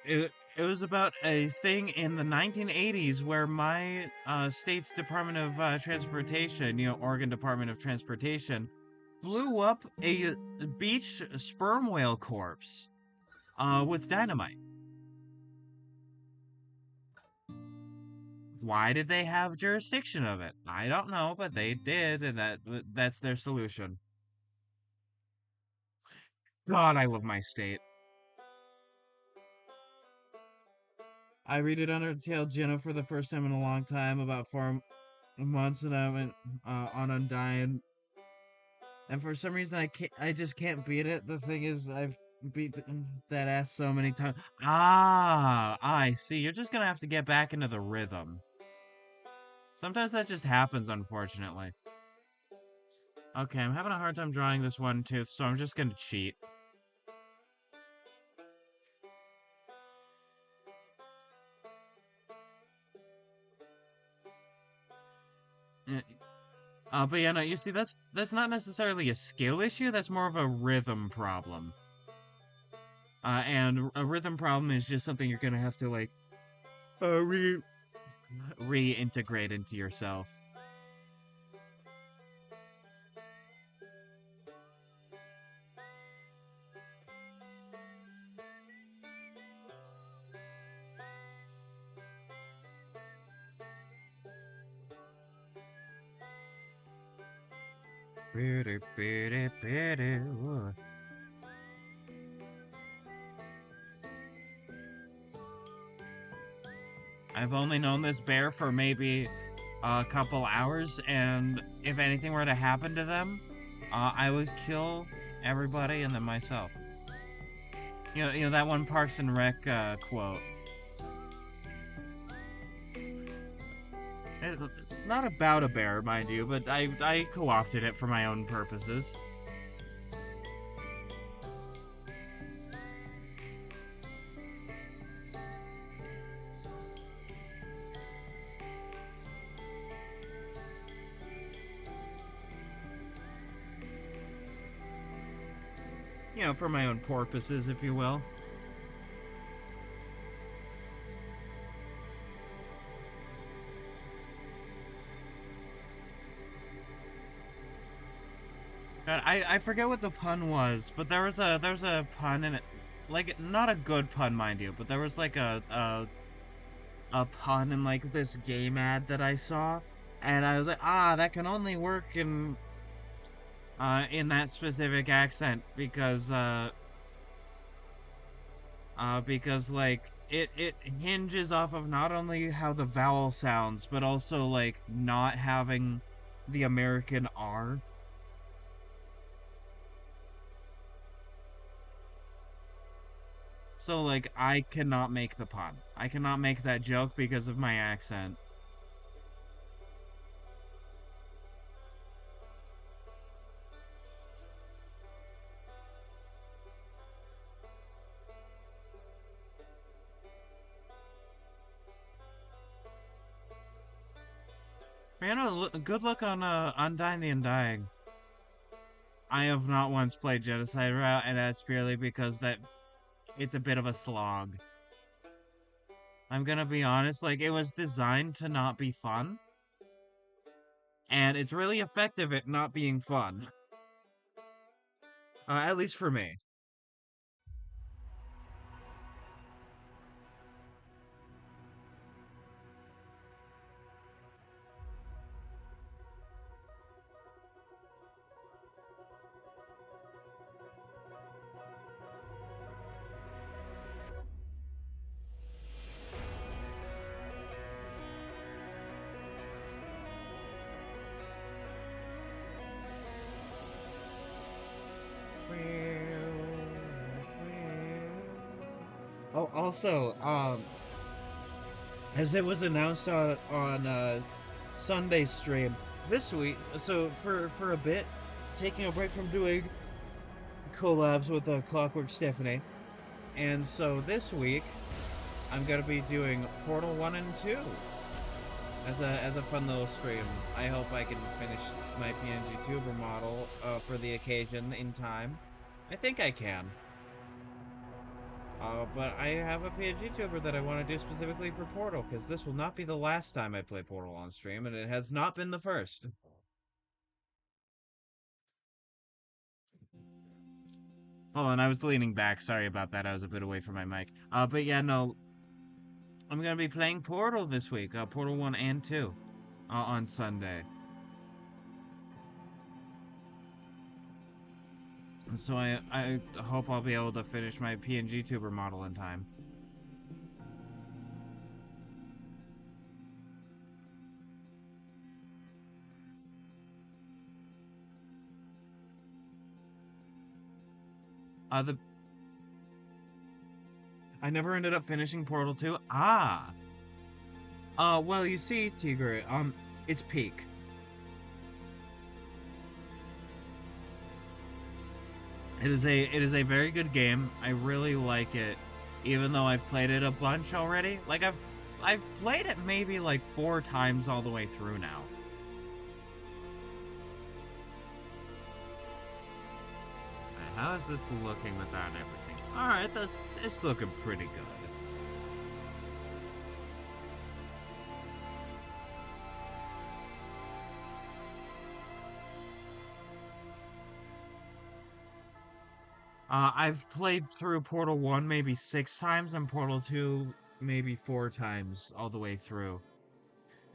it was about a thing in the 1980s where my state's Department of Transportation, Oregon Department of Transportation, blew up a beach sperm whale corpse with dynamite. Why did they have jurisdiction of it? I don't know, but they did, and that's their solution. God, I love my state. I read it Undertale Jenna for the first time in a long time, about 4 months, and I went on Undying. And for some reason, I just can't beat it. The thing is, I've beat that ass so many times. Ah, I see. You're just gonna have to get back into the rhythm. Sometimes that just happens, unfortunately. Okay, I'm having a hard time drawing this one tooth, so I'm just gonna cheat. But yeah, no, you see, that's not necessarily a skill issue. That's more of a rhythm problem. And a rhythm problem is just something you're gonna have to like reintegrate into yourself. I've only known this bear for maybe a couple hours, and if anything were to happen to them, I would kill everybody and then myself. You know that one Parks and Rec quote. It's not about a bear, mind you, but I co-opted it for my own purposes. For my own purposes, if you will. God, I forget what the pun was, but there's a pun in it, like not a good pun, mind you, but there was like a pun in like this game ad that I saw, and I was like, that can only work in that specific accent because like it hinges off of not only how the vowel sounds, but also like not having the American R. So like I cannot make the pun. I cannot make that joke because of my accent. Man, good luck on Undying the Undying. I have not once played Genocide Route, and that's purely because it's a bit of a slog. I'm gonna be honest, like it was designed to not be fun, and it's really effective at not being fun. At least for me. Oh, also, as it was announced on Sunday stream this week, so for a bit, taking a break from doing collabs with Clockwork Stephanie, and so this week I'm gonna be doing Portal 1 and 2 as a fun little stream. I hope I can finish my PNG tuber model for the occasion in time. I think I can. But I have a PNG tuber that I want to do specifically for Portal, because this will not be the last time I play Portal on stream, and it has not been the first. Hold on, I was leaning back. Sorry about that. I was a bit away from my mic. But yeah, no, I'm gonna be playing Portal this week. Portal 1 and 2, on Sunday. So I hope I'll be able to finish my PNG tuber model in time. I never ended up finishing Portal 2. Well, you see, Tigger, it's peak. It is a very good game. I really like it, even though I've played it a bunch already. Like I've played it maybe like 4 times all the way through now. How is this looking without everything? Alright, it's looking pretty good. I've played through Portal 1 maybe 6 times and Portal 2 maybe 4 times all the way through.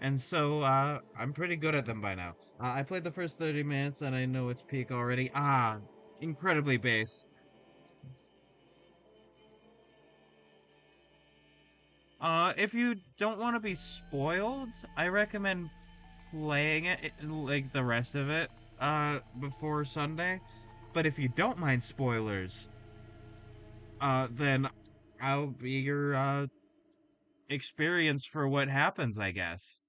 And so, I'm pretty good at them by now. I played the first 30 minutes and I know it's peak already. Incredibly based. If you don't want to be spoiled, I recommend playing it, like the rest of it, before Sunday. But if you don't mind spoilers, then I'll be your, experience for what happens, I guess.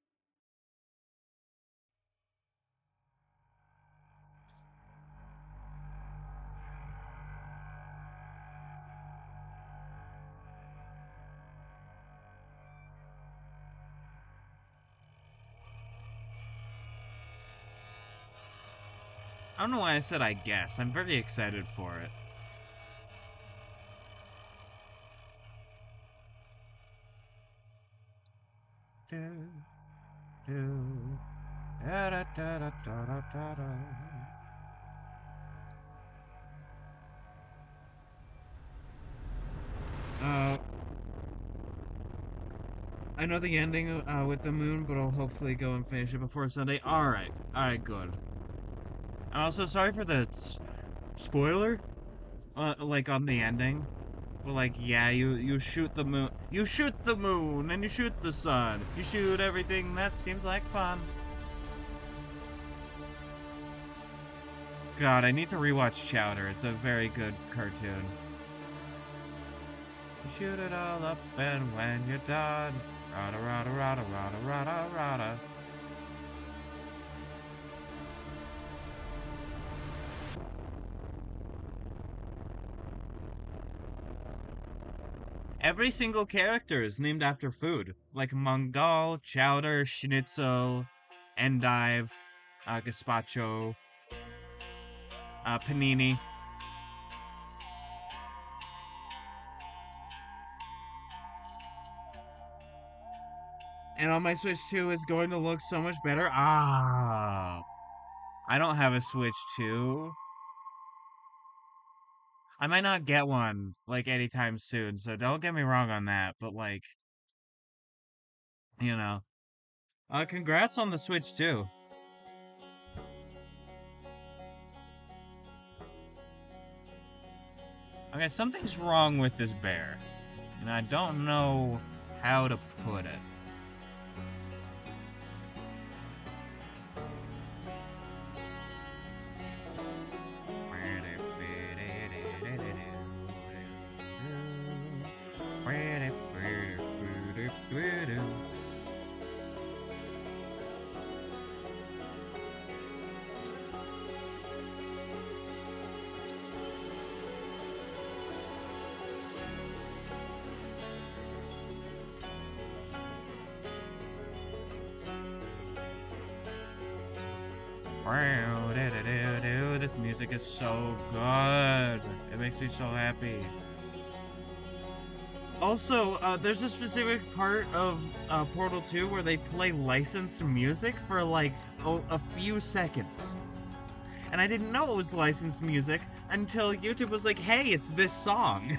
I don't know why I said I guess. I'm very excited for it. I know the ending with the moon, but I'll hopefully go and finish it before Sunday. Alright, good. I'm also sorry for the spoiler, like on the ending. But like, yeah, you shoot the moon, and you shoot the sun, you shoot everything. That seems like fun. God, I need to rewatch Chowder. It's a very good cartoon. You shoot it all up, and when you're done, rada rada rada rada rada rada. Every single character is named after food, like Mongol, Chowder, Schnitzel, Endive, Gazpacho, Panini. And on my Switch 2 is going to look so much better. I don't have a Switch 2. I might not get one, like, anytime soon, so don't get me wrong on that, but, like, you know. Congrats on the Switch 2. Okay, something's wrong with this bear, and I don't know how to put it. This music is so good. It makes me so happy. Also, there's a specific part of Portal 2 where they play licensed music for like a few seconds. And I didn't know it was licensed music until YouTube was like, hey, it's this song.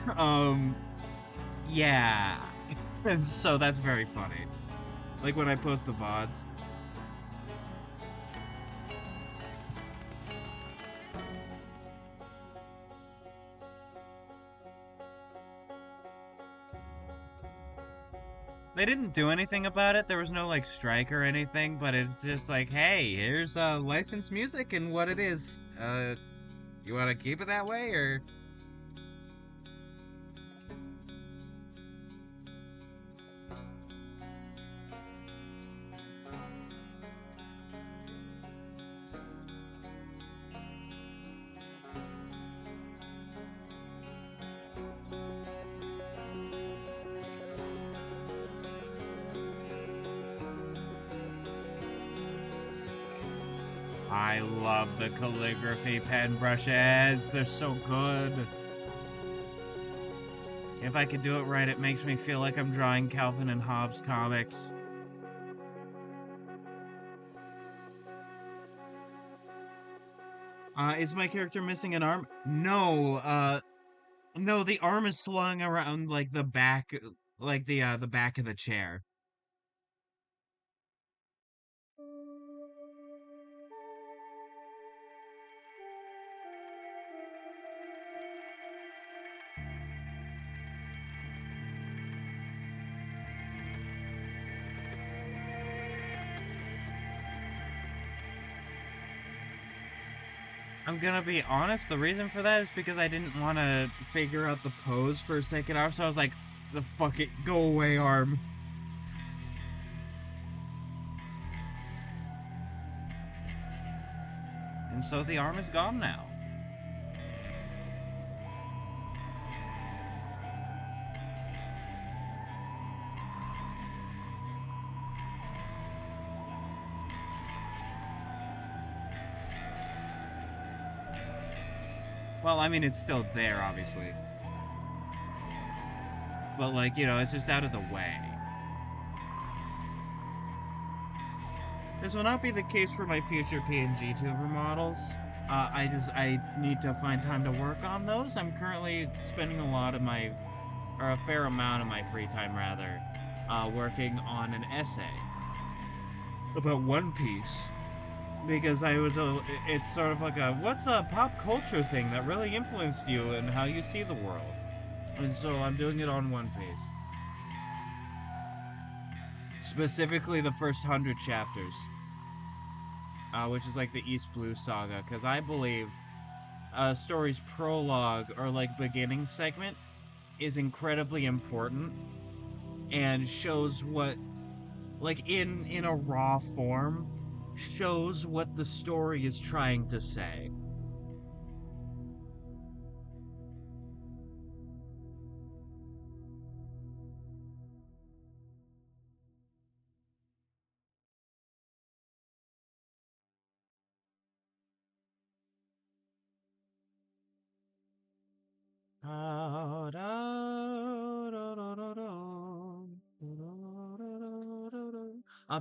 Yeah. And so that's very funny. Like when I post the VODs. They didn't do anything about it. There was no like strike or anything, but it's just like, hey, here's licensed music and what it is. You want to keep it that way or? I love the calligraphy pen brushes. They're so good. If I could do it right, it makes me feel like I'm drawing Calvin and Hobbes comics. Is my character missing an arm? No, no, the arm is slung around like the back, like the back of the chair. I'm gonna be honest, the reason for that is because I didn't want to figure out the pose for a second arm, so I was like, the fuck it, go away, arm. And so the arm is gone now. Well, I mean, it's still there, obviously. But, like, you know, it's just out of the way. This will not be the case for my future PNG tuber models. I need to find time to work on those. I'm currently spending a lot of my, or a fair amount of my free time, rather, working on an essay about One Piece. Because it's sort of like what's a pop culture thing that really influenced you and how you see the world? And so I'm doing it on One Piece. Specifically the first 100 chapters. Which is like the East Blue Saga. Because I believe story's prologue or like beginning segment is incredibly important. And shows what, like in a raw form, shows what the story is trying to say.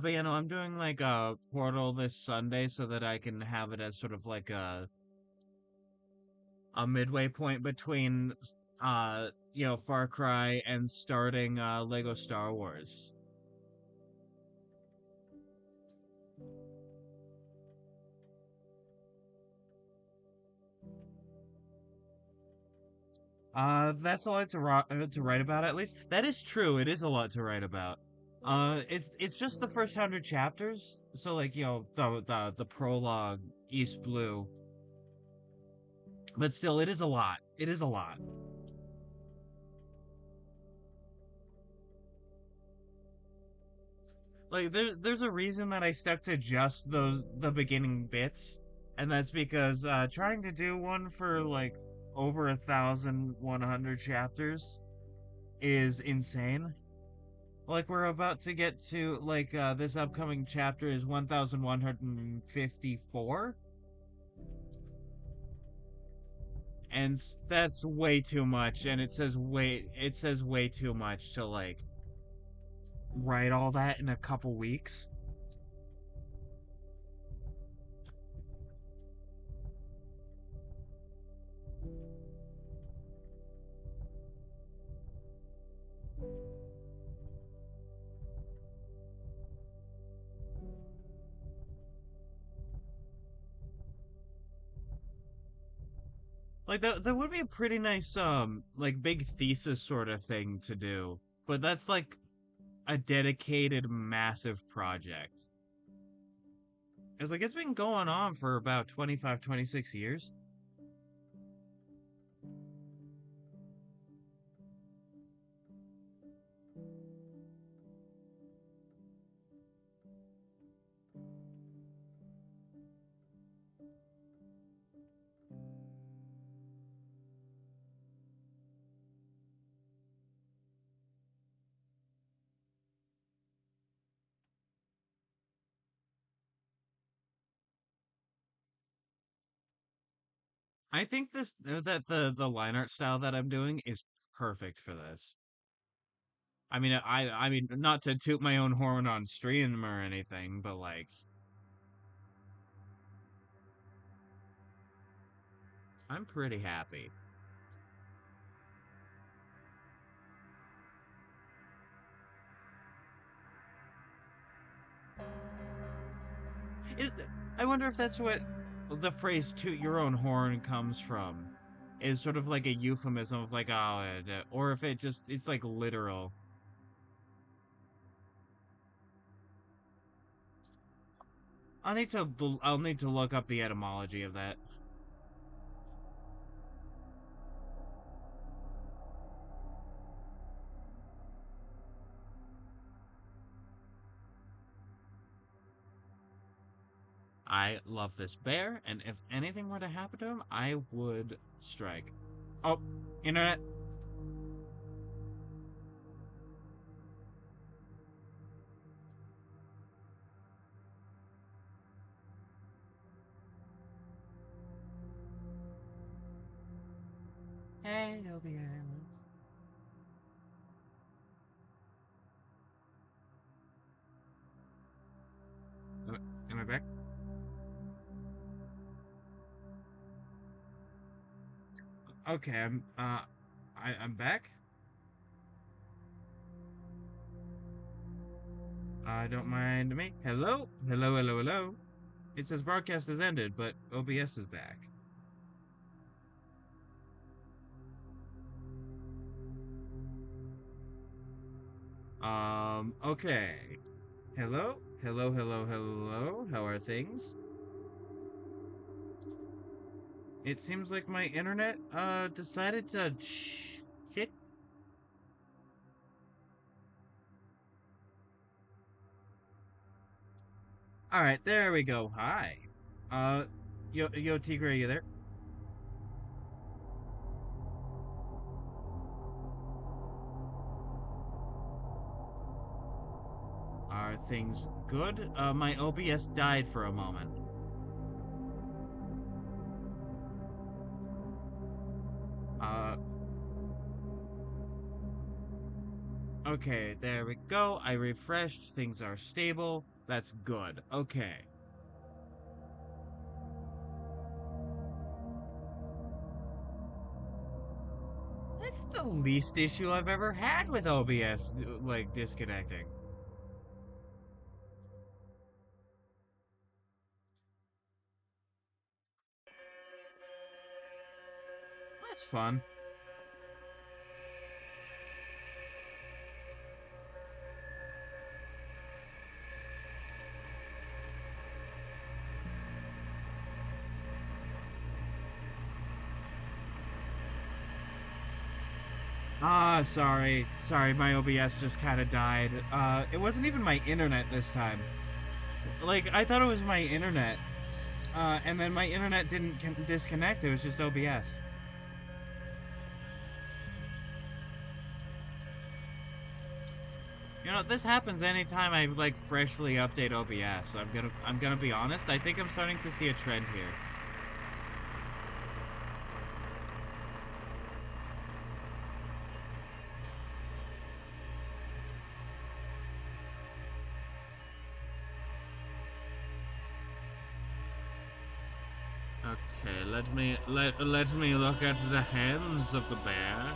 But you know, I'm doing like a Portal this Sunday so that I can have it as sort of like a midway point between you know, Far Cry and starting Lego Star Wars. That's a lot to write about, at least. That is true, it is a lot to write about. It's just the first 100 chapters, so like, you know, the prologue, East Blue. But still, it is a lot. It is a lot. Like, there's a reason that I stuck to just the beginning bits, and that's because trying to do one for like over 1,100 chapters is insane. Like, we're about to get to like this upcoming chapter is 1,154, and that's way too much, and it says way too much to like write all that in a couple weeks. Like that would be a pretty nice like big thesis sort of thing to do. But that's like a dedicated massive project. It's like it's been going on for about 25, 26 years. I think this that the line art style that I'm doing is perfect for this. I mean not to toot my own horn on stream or anything, but like I'm pretty happy. Is I wonder if that's what the phrase "toot your own horn" comes from, is sort of like a euphemism of like or if it's like literal. I'll need to look up the etymology of that. I love this bear, and if anything were to happen to him, I would strike. Oh, internet. Hey, OBS. Am I back? Okay, I'm back. Don't mind me. Hello, hello, hello, hello. It says broadcast has ended, but OBS is back. Okay. Hello, hello, hello, hello. How are things? It seems like my internet decided to shit. All right, there we go. Hi. Yo, Tigre, you there? Are things good? My OBS died for a moment. Uh, okay, there we go. I refreshed. Things are stable. That's good. Okay. That's the least issue I've ever had with OBS, like disconnecting. That's fun. Sorry. Sorry, my OBS just kind of died. It wasn't even my internet this time. Like, I thought it was my internet. And then my internet didn't disconnect, it was just OBS. You know, this happens anytime I, like, freshly update OBS. I'm gonna be honest, I think I'm starting to see a trend here. Okay, let me look at the hands of the bear.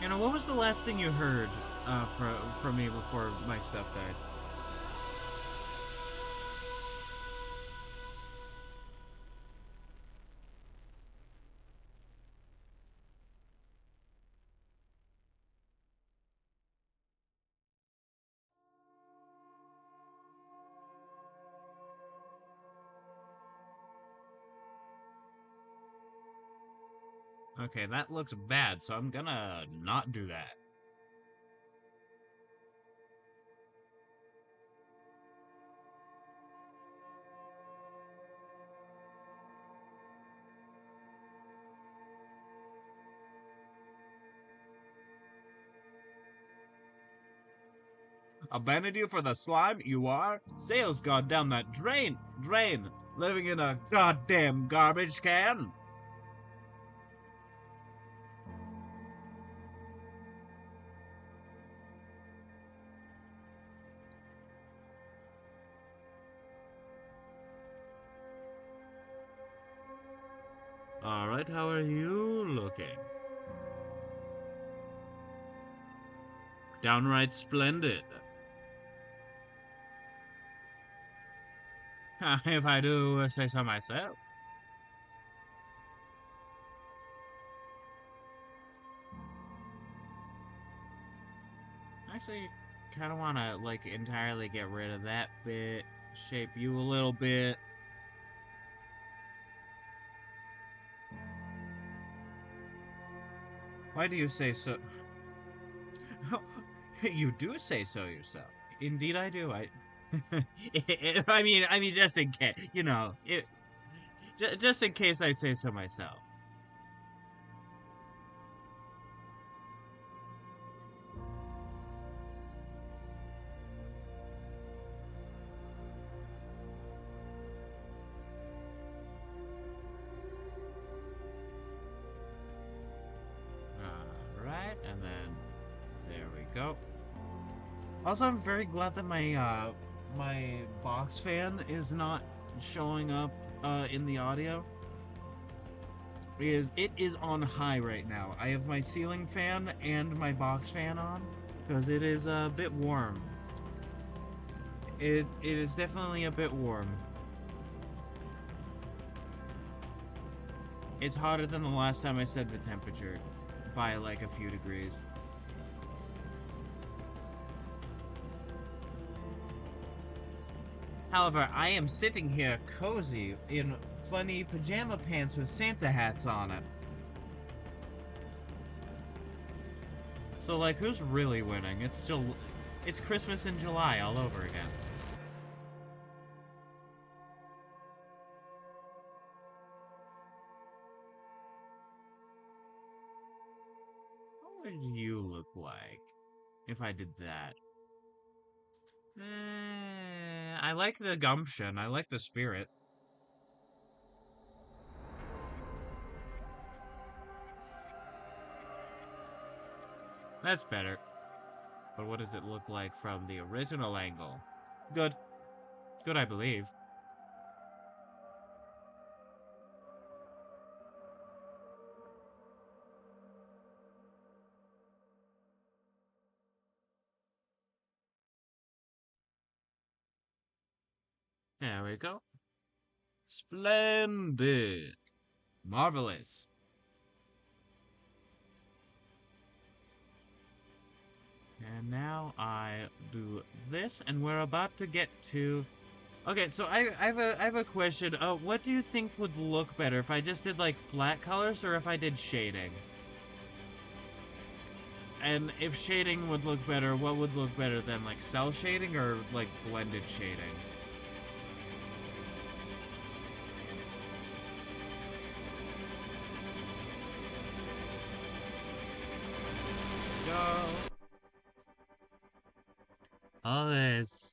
You know, what was the last thing you heard from me before my stuff died? Okay, that looks bad, so I'm gonna not do that. Abandoned you for the slime, you are? Sales gone down that drain, living in a goddamn garbage can. Alright, how are you looking? Downright splendid. If I do say so myself. Actually, kind of want to, like, entirely get rid of that bit, shape you a little bit. Why do you say so? You do say so yourself. Indeed, I do. I mean, just in case, you know, just in case I say so myself. Alright, and then there we go. Also, I'm very glad that my box fan is not showing up in the audio. Because it is on high right now. I have my ceiling fan and my box fan on because it is a bit warm. It is definitely a bit warm. It's hotter than the last time I said the temperature by like a few degrees. However, I am sitting here cozy in funny pajama pants with Santa hats on it. So like, who's really winning? It's Christmas in July all over again. What would you look like if I did that? I like the gumption. I like the spirit. That's better. But what does it look like from the original angle? Good. Good, I believe. There we go. Splendid. Marvelous. And now I do this, and we're about to get to... Okay, so I have a question. What do you think would look better if I just did, like, flat colors or if I did shading? And if shading would look better, what would look better than, like, cell shading or, like, blended shading? Go!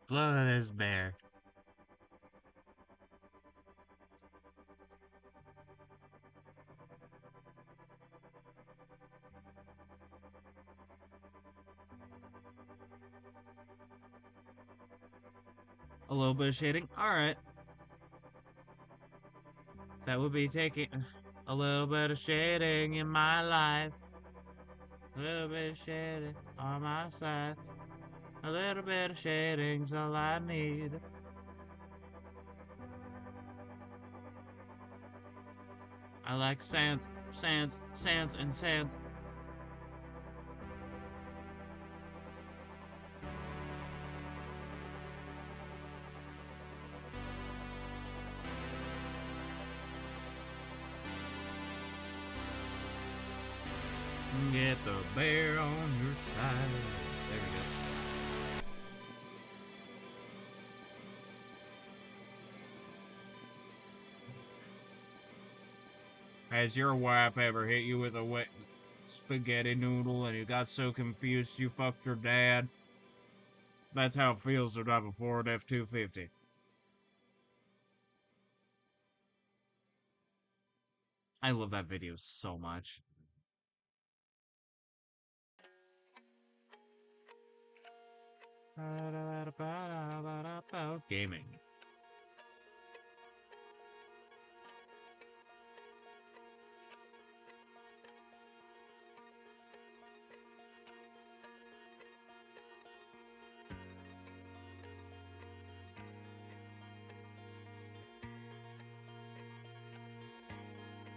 Look at this bear. A little bit of shading. Alright. That would be taking a little bit of shading in my life. A little bit of shading on my side. A little bit of shading's all I need. I like sands, sands, sands, and sands. Get the bear on your side. There we go. Has your wife ever hit you with a wet spaghetti noodle and you got so confused you fucked your dad? That's how it feels to drive a Ford F-250. I love that video so much. Gaming.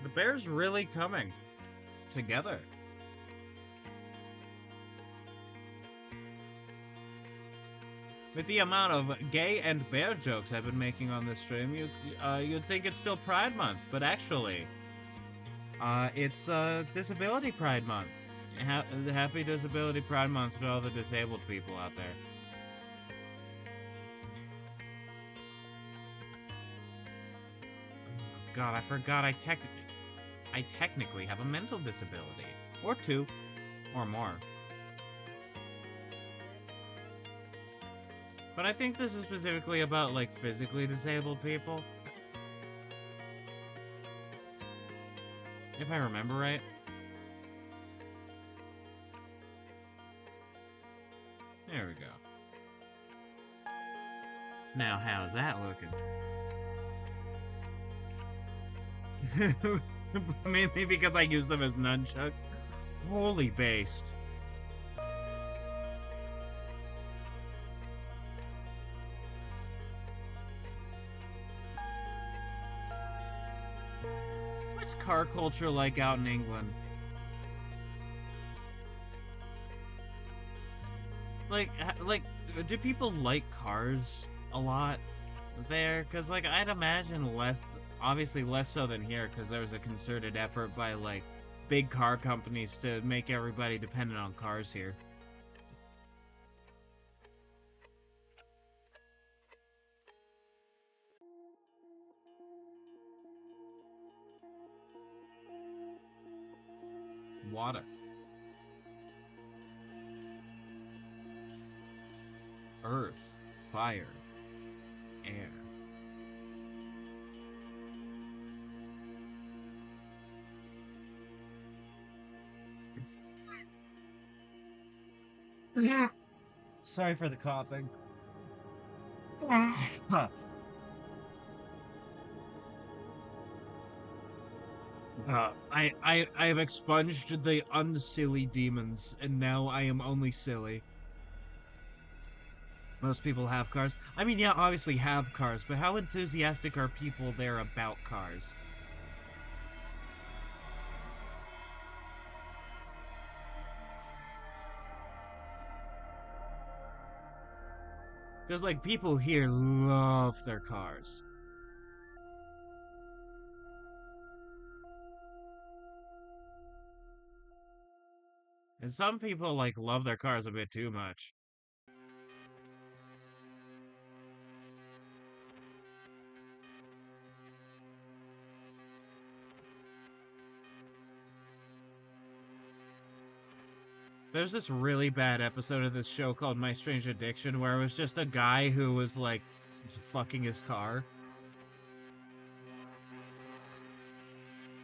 The bear's really coming together. With the amount of gay and bear jokes I've been making on this stream, you'd think it's still Pride Month, but actually, it's Disability Pride Month. Happy Disability Pride Month to all the disabled people out there. Oh God, I forgot I technically have a mental disability, or two, or more. But I think this is specifically about, like, physically disabled people. If I remember right. There we go. Now, how's that looking? Mainly because I use them as nunchucks. Holy based. What's car culture like out in England? Like, do people like cars a lot there? Because, like, I'd imagine obviously less so than here, because there was a concerted effort by, like, big car companies to make everybody dependent on cars here. Water. Earth. Fire. Air. Sorry for the coughing. I have expunged the unsilly demons, and now I am only silly. Most people have cars. I mean, yeah, obviously have cars, but how enthusiastic are people there about cars? Because, like, people here love their cars. And some people, like, love their cars a bit too much. There's this really bad episode of this show called My Strange Addiction where it was just a guy who was, like, fucking his car.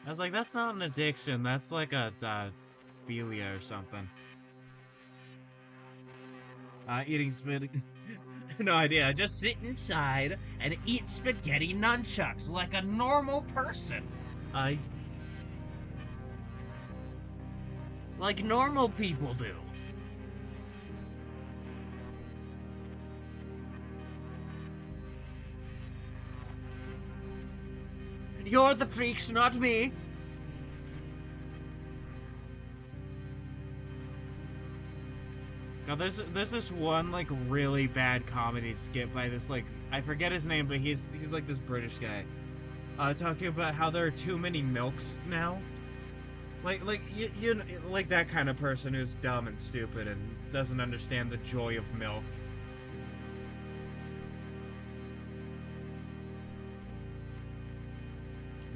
I was like, that's not an addiction, that's like a, philia or something. Eating spit. No idea. I just sit inside and eat spaghetti nunchucks like a normal person. I like normal people do. You're the freaks, not me. Now there's this one like really bad comedy skit by this like I forget his name, but he's like this British guy, talking about how there are too many milks now. Like you like that kind of person who's dumb and stupid and doesn't understand the joy of milk.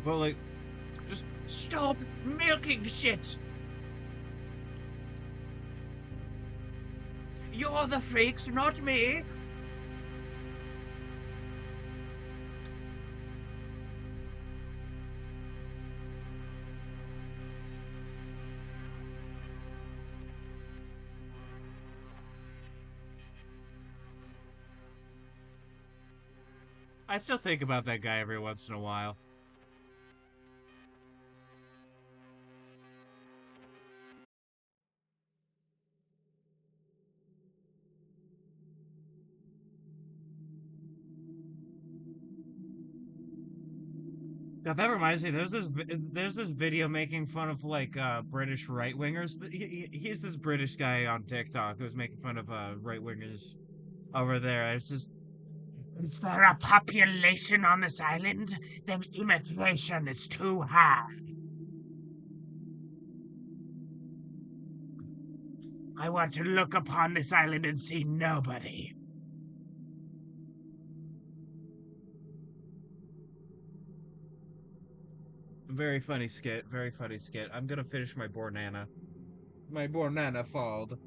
But like, just stop milking shit. You're the freaks, not me. I still think about that guy every once in a while. God, that reminds me. There's this video making fun of like British right wingers. He's this British guy on TikTok who's making fun of right wingers over there. It's just, is there a population on this island? Then immigration is too high. I want to look upon this island and see nobody. Very funny skit. Very funny skit. I'm gonna finish my Bornana. My Bornana falled.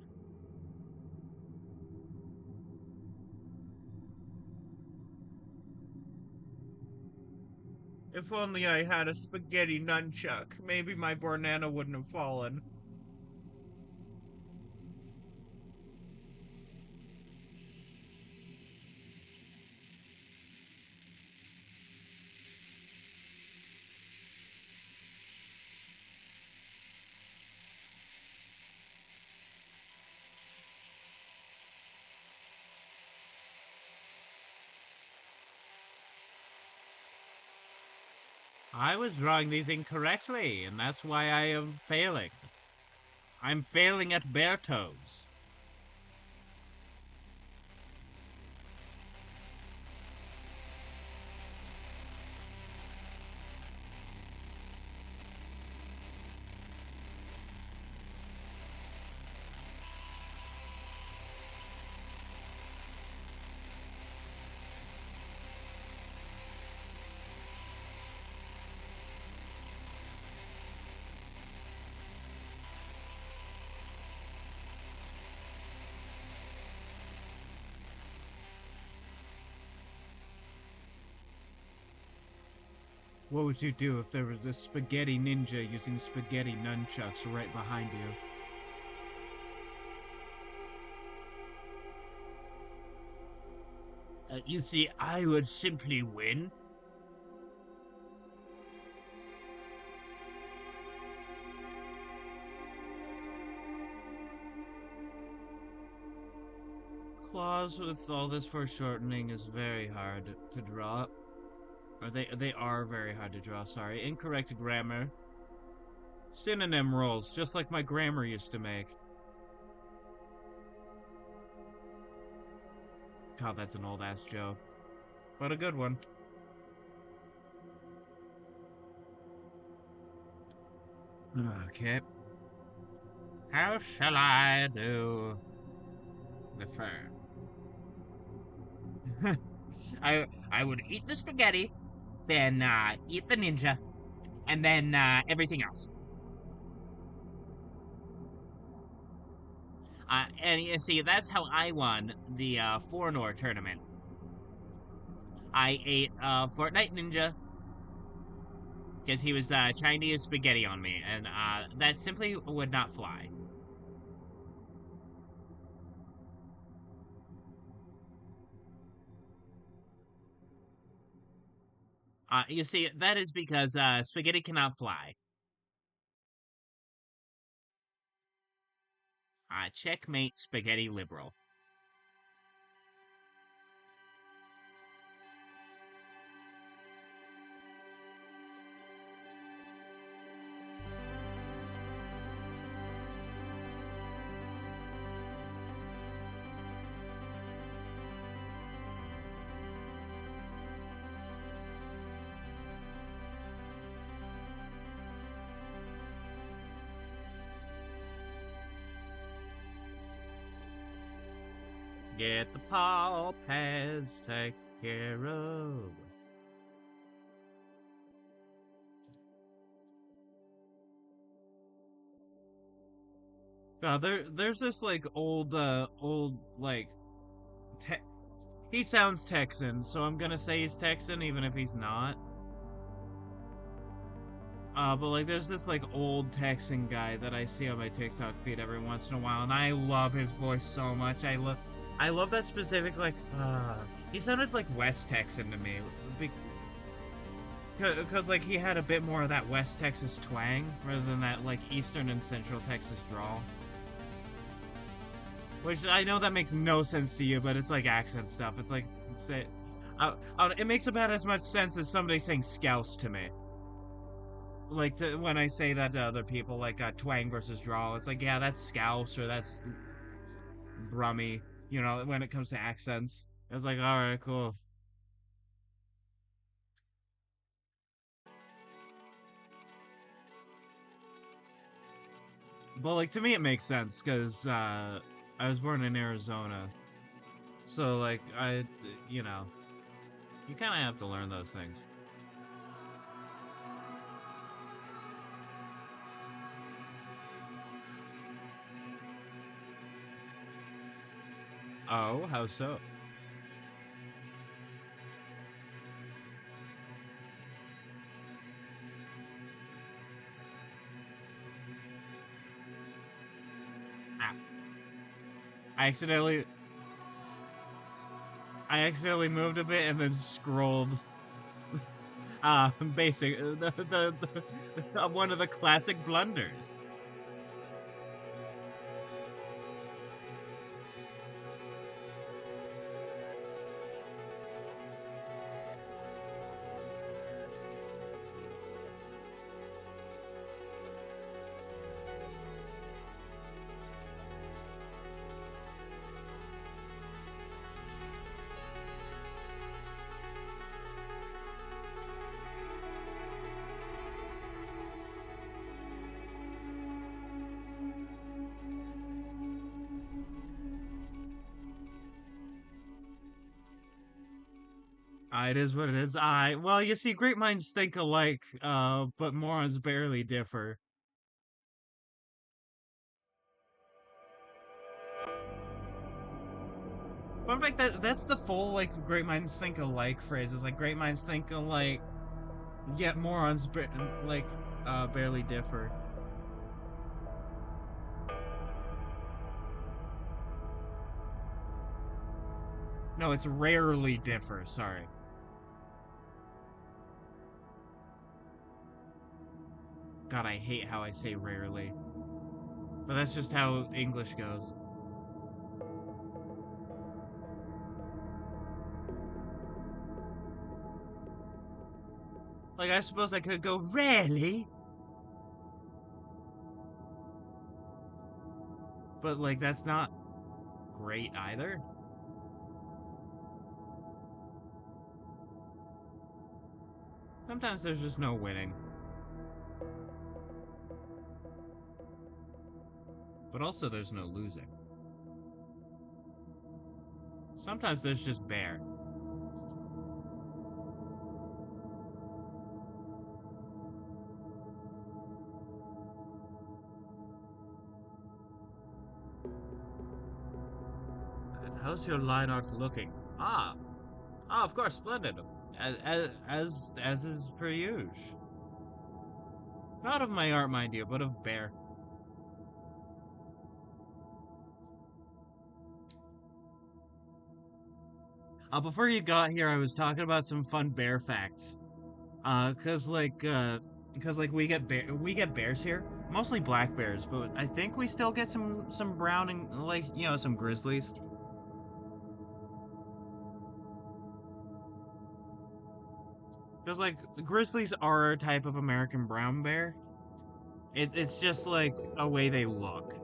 If only I had a spaghetti nunchuck, maybe my Bornana wouldn't have fallen. I was drawing these incorrectly, and that's why I am failing. I'm failing at bare toes. What would you do if there was a spaghetti ninja using spaghetti nunchucks right behind you? You see, I would simply win. Claws with all this foreshortening is very hard to draw. Or they are very hard to draw, sorry. Incorrect grammar. Synonym rolls, just like my grammar used to make. God, that's an old-ass joke. But a good one. Okay. How shall I do the fur? I would eat the spaghetti, then eat the ninja, and then everything else. And you see, that's how I won the Fornor tournament. I ate Fortnite Ninja because he was trying to use spaghetti on me, and that simply would not fly. You see, that is because spaghetti cannot fly. Checkmate, spaghetti liberal. Get the paw pads taken care of. God, there's this like old like te- he sounds Texan, so I'm gonna say he's Texan even if he's not. But like there's this like old Texan guy that I see on my TikTok feed every once in a while, and I love his voice so much. I love that specific like he sounded like West Texan to me. Because like he had a bit more of that West Texas twang rather than that like Eastern and Central Texas drawl. Which I know that makes no sense to you, but it's like accent stuff. It's like it makes about as much sense as somebody saying scouse to me. Like when I say that to other people, like twang versus drawl, it's like yeah, that's scouse or that's brummy. You know, when it comes to accents, it's like all right, cool. But like to me, it makes sense because I was born in Arizona, so like you know, you kind of have to learn those things. Oh, how so? Ah, I accidentally I accidentally moved a bit and then scrolled. Basic one of the classic blunders. It is what it is. I well, you see, great minds think alike, but morons barely differ. Fun fact that's the full like great minds think alike phrase. Is like great minds think alike, yet morons like barely differ. No, it's rarely differ. Sorry. God, I hate how I say rarely, but that's just how English goes. Like I suppose I could go rarely, but like that's not great either. Sometimes there's just no winning. But also there's no losing. Sometimes there's just bear. How's your line art looking? Of course, splendid. As is per usual. Not of my art, mind you, but of bear. Before you got here, I was talking about some fun bear facts. Cause like we get bears here, mostly black bears, but I think we still get some brown and like some grizzlies. Cause like grizzlies are a type of American brown bear. It's just like a way they look.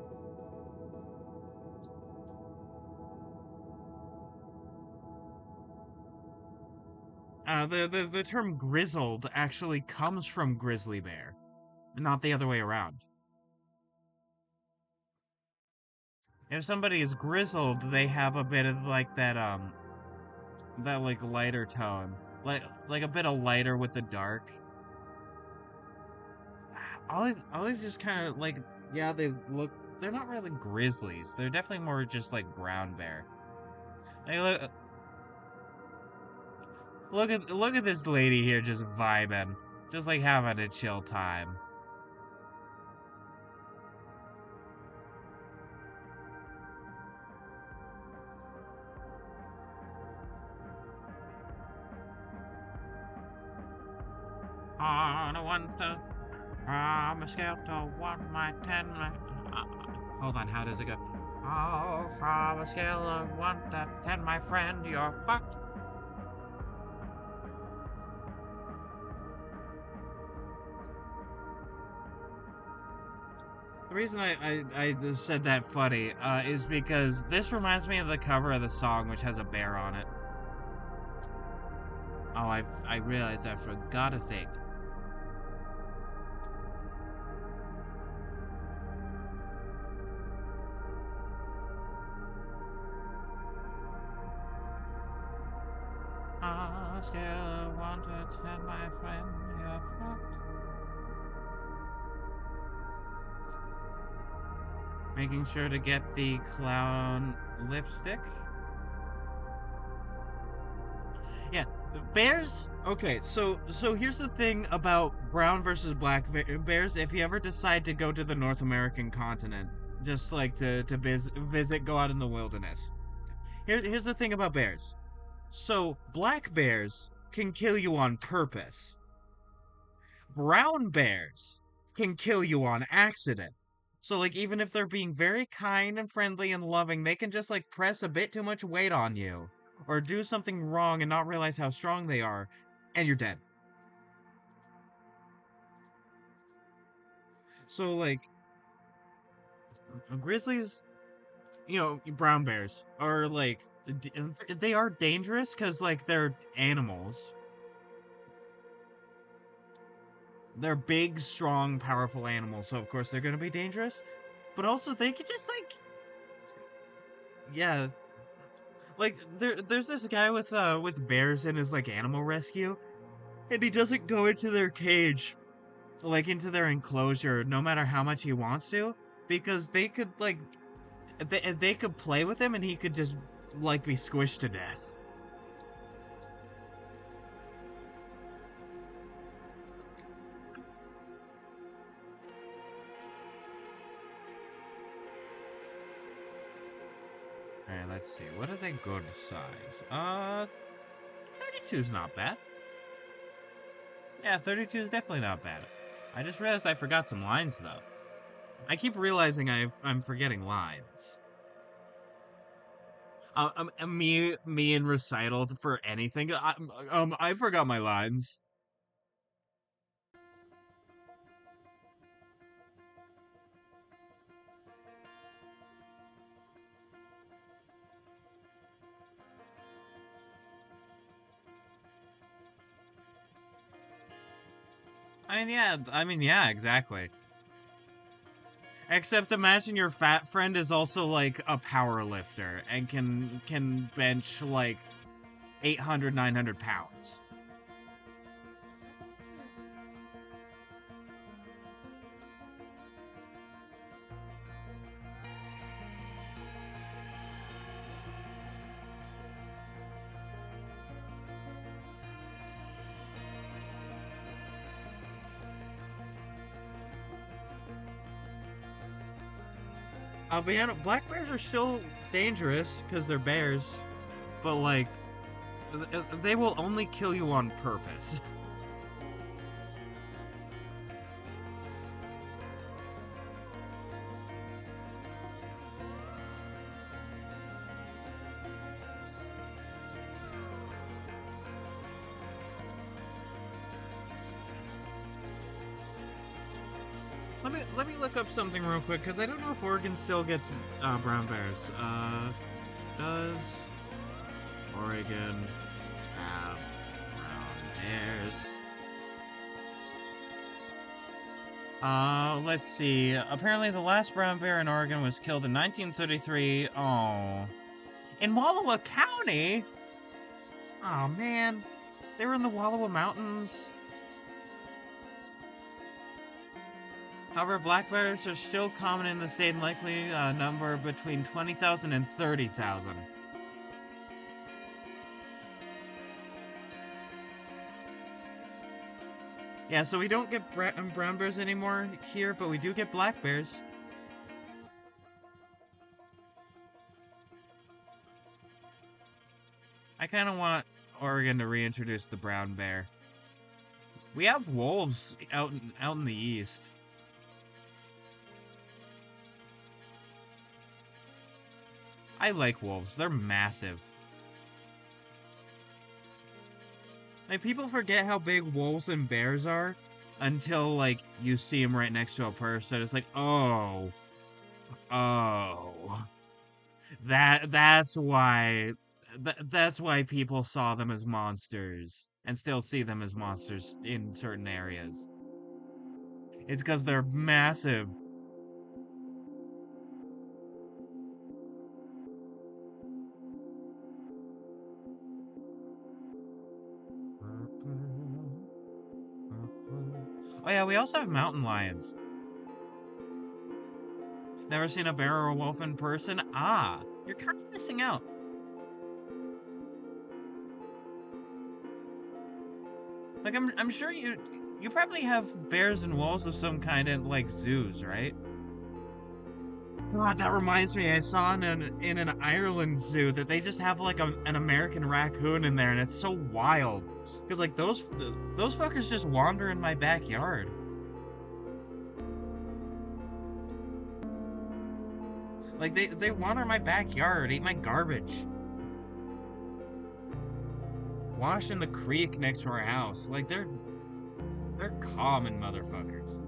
The term grizzled actually comes from grizzly bear, not the other way around. If somebody is grizzled, they have a bit of like that like lighter tone, like a bit of lighter with the dark. All these just kind of like, yeah, they're not really grizzlies. They're definitely more just like brown bear. Like, look at this lady here just vibing, just like having a chill time. On a 1 to from a scale to 1 my 10 hold on, how does it go? Oh, from a scale of 1 to 10, my friend, you're fucked. The reason I just said that funny is because this reminds me of the cover of the song, which has a bear on it. Oh, I realized I forgot a thing. On a scale of 1 to 10, my friend, you're fucked. Making sure to get the clown lipstick. Yeah, bears. Okay, so here's the thing about brown versus black bears. If you ever decide to go to the North American continent, just like to visit, go out in the wilderness. Here's the thing about bears. So black bears can kill you on purpose. Brown bears can kill you on accident. So, like, even if they're being very kind and friendly and loving, they can just, like, press a bit too much weight on you. Or do something wrong and not realize how strong they are, and you're dead. So, like, grizzlies, brown bears, are, like, they are dangerous because, like, they're animals. They're big, strong, powerful animals, so of course they're gonna be dangerous. But also, they could just, like... Yeah. Like, there's this guy with bears in his, like, animal rescue, and he doesn't go into their cage, like, into their enclosure, no matter how much he wants to, because they could, like... They could play with him, and he could just, like, be squished to death. Alright, let's see. What is a good size? 32's not bad. Yeah, 32 is definitely not bad. I just realized I forgot some lines, though. I keep realizing I'm forgetting lines. Me in recital for anything. I forgot my lines. I mean, yeah, exactly. Except imagine your fat friend is also, like, a power lifter and can bench, like, 800, 900 pounds. But yeah, black bears are still dangerous because they're bears, but like, they will only kill you on purpose. let me look up something real quick because I don't know if Oregon still gets brown bears. Does Oregon have brown bears? Let's see. Apparently the last brown bear in Oregon was killed in 1933. Oh. In Wallowa County? Oh man, they were in the Wallowa Mountains. However, black bears are still common in the state and likely number between 20,000 and 30,000. Yeah, so we don't get brown bears anymore here, but we do get black bears. I kind of want Oregon to reintroduce the brown bear. We have wolves out in the east. I like wolves. They're massive. Like, people forget how big wolves and bears are Until, like, you see them right next to a person. It's like, oh. Oh. That's why... That's why people saw them as monsters. And still see them as monsters in certain areas. It's because they're massive. Oh yeah, we also have mountain lions. Never seen a bear or a wolf in person? Ah, you're kind of missing out. Like, I'm sure you probably have bears and wolves of some kind in, like, zoos, right? God, that reminds me, I saw in an Ireland zoo that they just have like an American raccoon in there, and it's so wild. Because like those fuckers just wander in my backyard. Like they wander in my backyard, eat my garbage. Wash in the creek next to our house. Like they're common motherfuckers.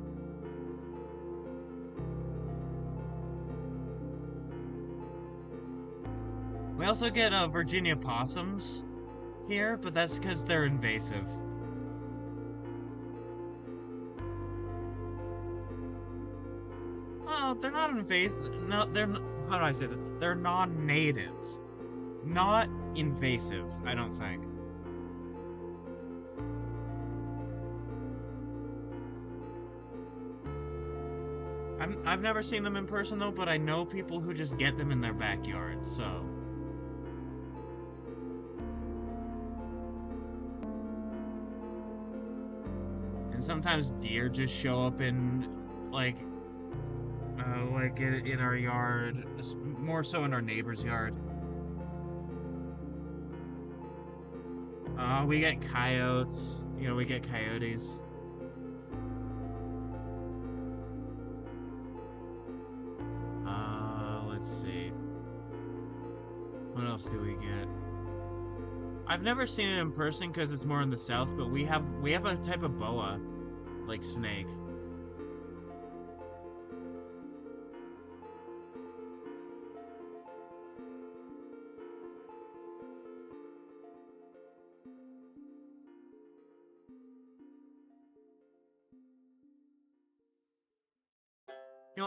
We also get Virginia possums here, but that's because they're invasive. Oh, they're not invasive. No, they're not, how do I say that? They're non-native. Not invasive, I don't think. I've never seen them in person though, but I know people who just get them in their backyard, so... And sometimes deer just show up in, like in our yard, more so in our neighbor's yard. We get coyotes, we get coyotes. Let's see. What else do we get? I've never seen it in person because it's more in the south, but we have a type of boa, like snake.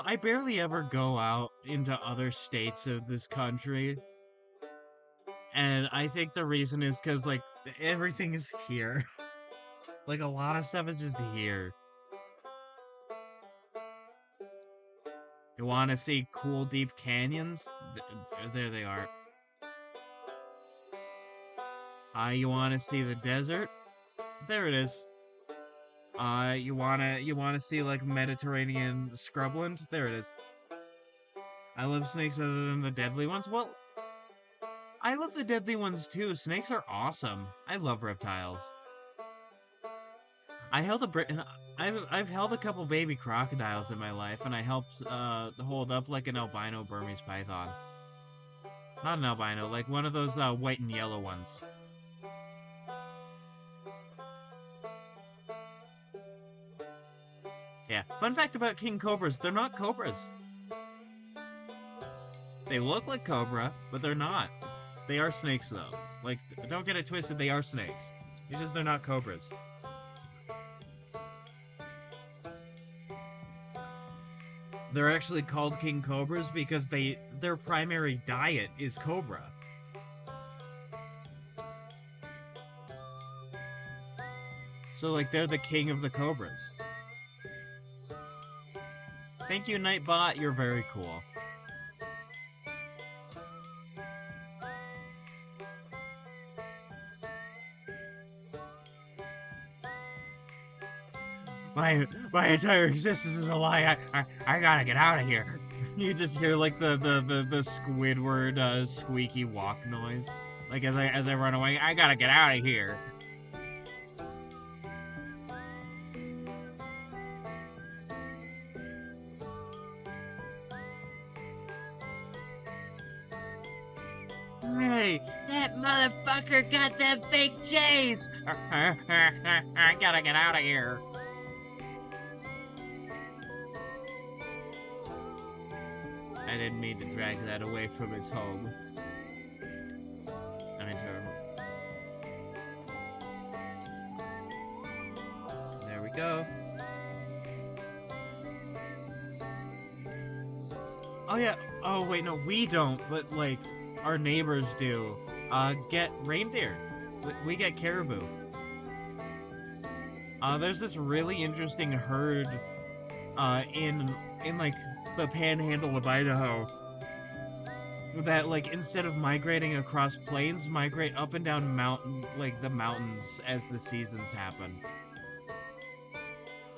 I barely ever go out into other states of this country. And I think the reason is because, like, everything is here. Like, a lot of stuff is just here. You want to see cool, deep canyons? There they are. You want to see the desert? There it is. You wanna see like Mediterranean scrubland? There it is. I love snakes other than the deadly ones. Well, I love the deadly ones too. Snakes are awesome. I love reptiles. I've held a couple baby crocodiles in my life, and I helped hold up like an albino Burmese python. Not an albino, like one of those white and yellow ones. Yeah. Fun fact about king cobras: they're not cobras. They look like cobra, but they're not. They are snakes, though. Like, don't get it twisted. They are snakes. It's just they're not cobras. They're actually called king cobras because their primary diet is cobra. So like they're the king of the cobras. Thank you, Nightbot. You're very cool. My entire existence is a lie. I gotta get out of here. You just hear like the Squidward squeaky walk noise. Like as I run away, I gotta get out of here. Hey, that motherfucker got them fake J's! I gotta get out of here. I didn't mean to drag that away from his home. I mean, there we go. Oh yeah. Oh wait, no, we don't. But like, our neighbors do. Get reindeer. We get caribou. There's this really interesting herd. In like the panhandle of Idaho. That like instead of migrating across plains, migrate up and down the mountains as the seasons happen.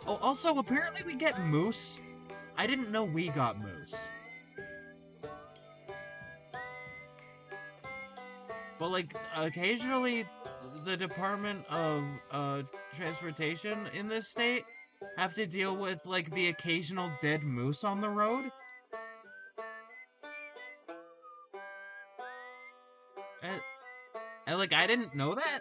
Oh, also apparently we get moose. I didn't know we got moose. But like occasionally the Department of Transportation in this state have to deal with like the occasional dead moose on the road. And, and like I didn't know that.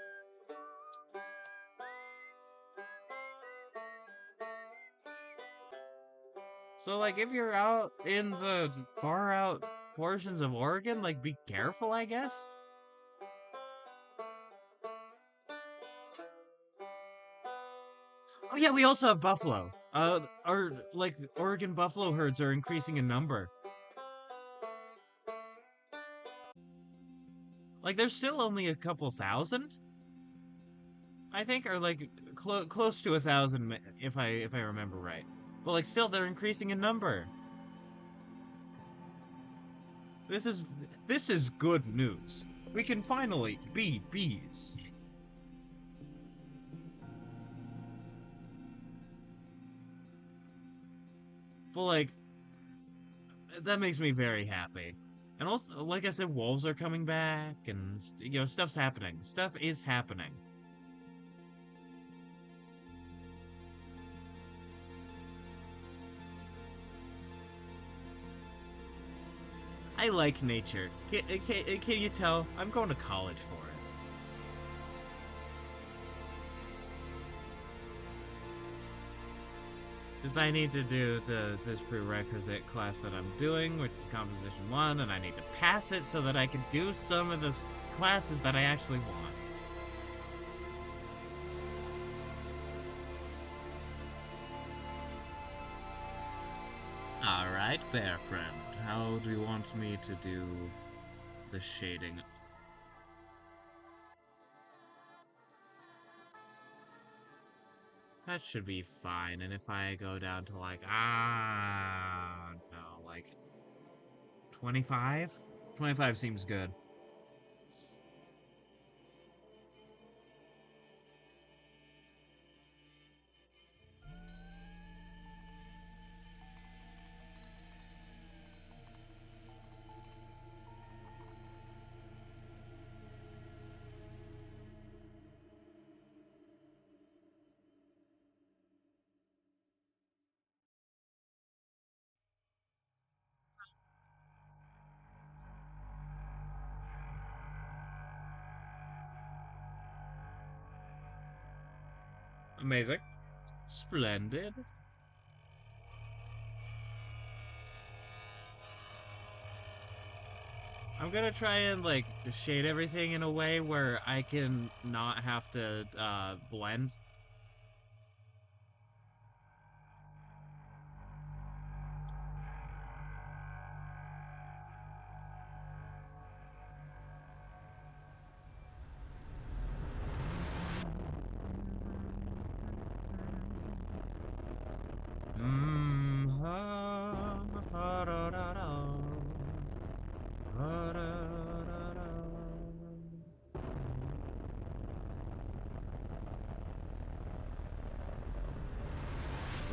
So like if you're out in the far out portions of Oregon, like be careful, I guess. Oh yeah, we also have buffalo. Our like Oregon buffalo herds are increasing in number. Like there's still only a couple thousand, I think, or like close to 1,000 if I remember right. But like still they're increasing in number. This is this is good news. We can finally be bees. But like that makes me very happy. And also, like I said, wolves are coming back, and stuff's happening. Stuff is happening. I like nature. Can you tell? I'm going to college for it. Because I need to do this prerequisite class that I'm doing, which is Composition 1, and I need to pass it so that I can do some of the classes that I actually want. Alright, bear friend. How do you want me to do the shading? That should be fine, and if I go down to like, no, like 25? 25 seems good. Amazing. Splendid. I'm gonna try and like shade everything in a way where I can not have to blend.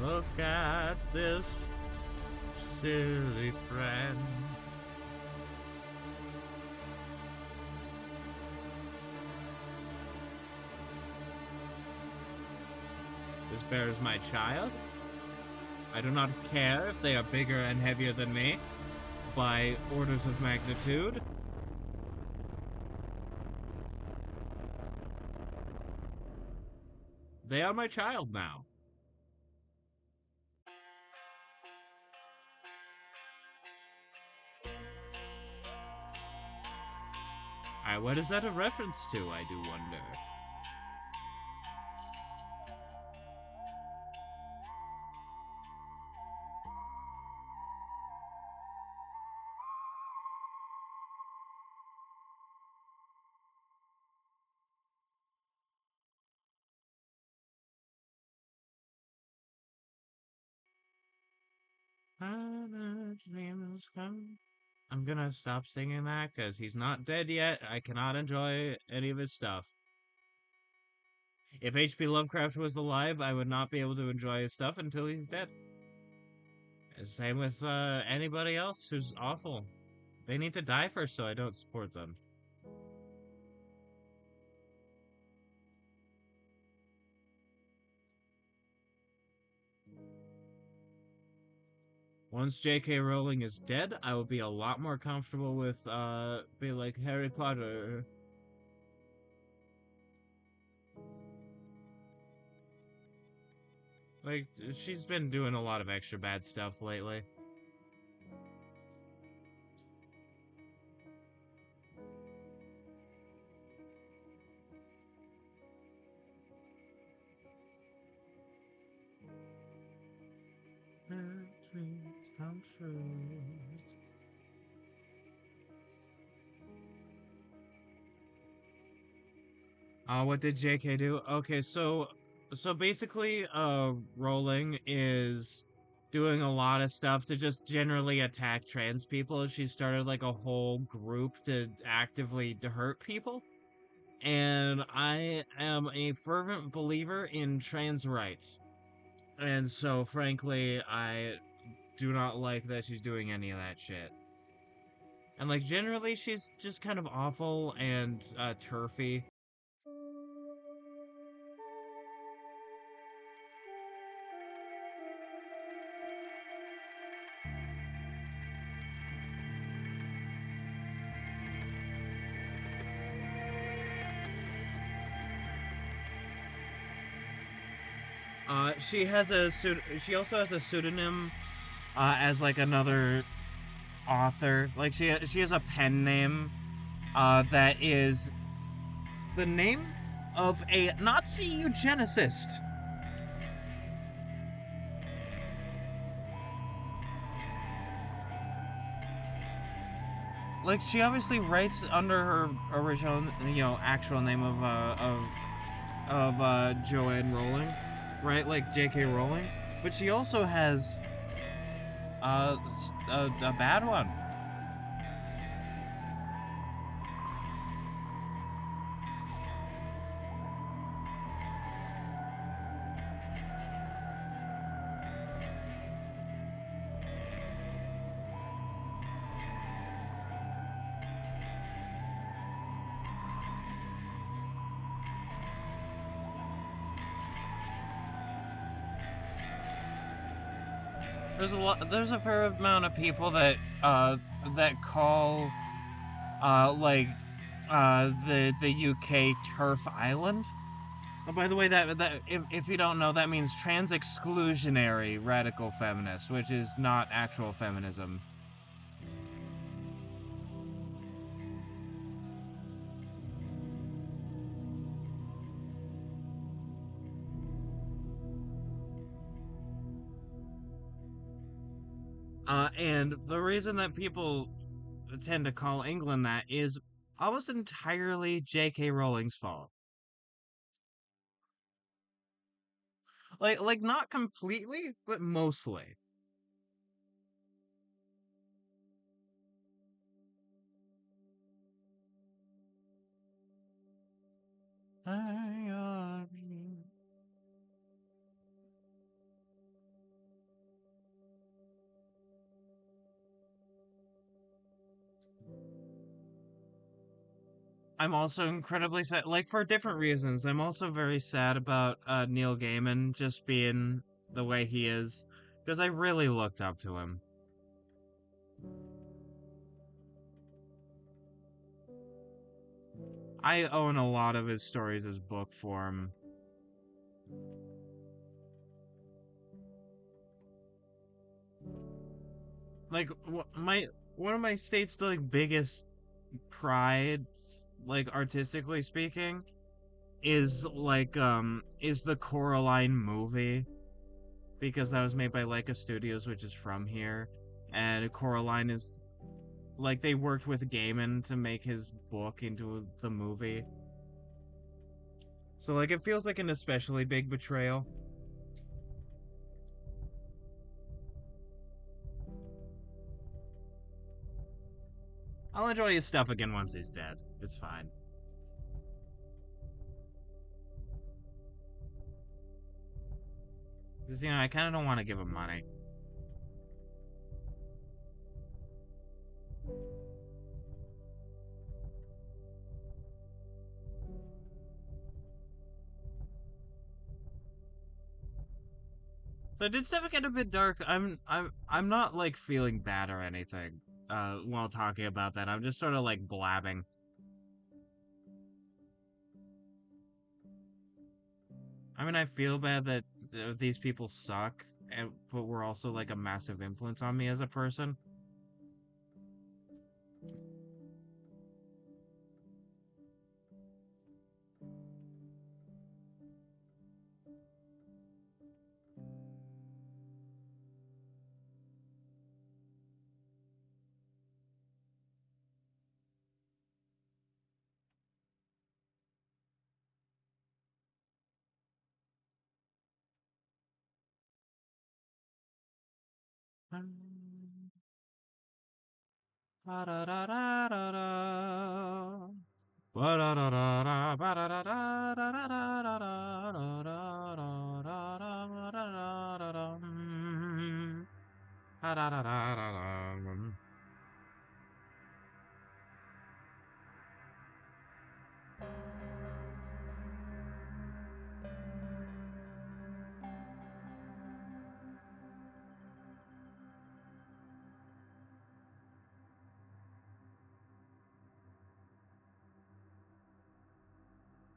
Look at this silly friend. This bear is my child. I do not care if they are bigger and heavier than me by orders of magnitude. They are my child now. Alright, what is that a reference to, I do wonder? I'm gonna stop singing that because he's not dead yet. I cannot enjoy any of his stuff. If H.P. Lovecraft was alive, I would not be able to enjoy his stuff until he's dead. Same with anybody else who's awful. They need to die first so I don't support them. Once J.K. Rowling is dead, I will be a lot more comfortable with, be like Harry Potter. Like, she's been doing a lot of extra bad stuff lately. Dreams come true. What did JK do? Okay, so basically Rowling is doing a lot of stuff to just generally attack trans people. She started like a whole group to actively to hurt people. And I am a fervent believer in trans rights. And so frankly, I do not like that she's doing any of that shit. And like generally she's just kind of awful and turfy. She also has a pseudonym as like another author. Like she has a pen name that is the name of a Nazi eugenicist. Like she obviously writes under her original, actual name of Joanne Rowling, right? Like J.K. Rowling, but she also has a bad one. There's a fair amount of people that call like the UK turf island. Oh, by the way, that if you don't know, that means trans exclusionary radical feminist, which is not actual feminism. And the reason that people tend to call England that is almost entirely J.K. Rowling's fault. Like not completely, but mostly. I'm also incredibly sad, like for different reasons. I'm also very sad about Neil Gaiman just being the way he is, because I really looked up to him. I own a lot of his stories as book form. Like one of my state's like biggest prides, like artistically speaking, is the Coraline movie, because that was made by Leica Studios, which is from here, and Coraline is like they worked with Gaiman to make his book into the movie. So like it feels like an especially big betrayal. I'll enjoy his stuff again once he's dead. It's fine. Because, I kind of don't want to give him money. So did stuff get a bit dark? I'm not like feeling bad or anything while talking about that. I'm just sort of like blabbing. I mean, I feel bad that these people suck, but were also like a massive influence on me as a person.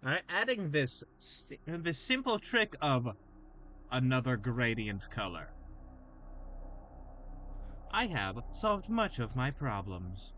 Alright, adding this simple trick of another gradient color. I have solved much of my problems.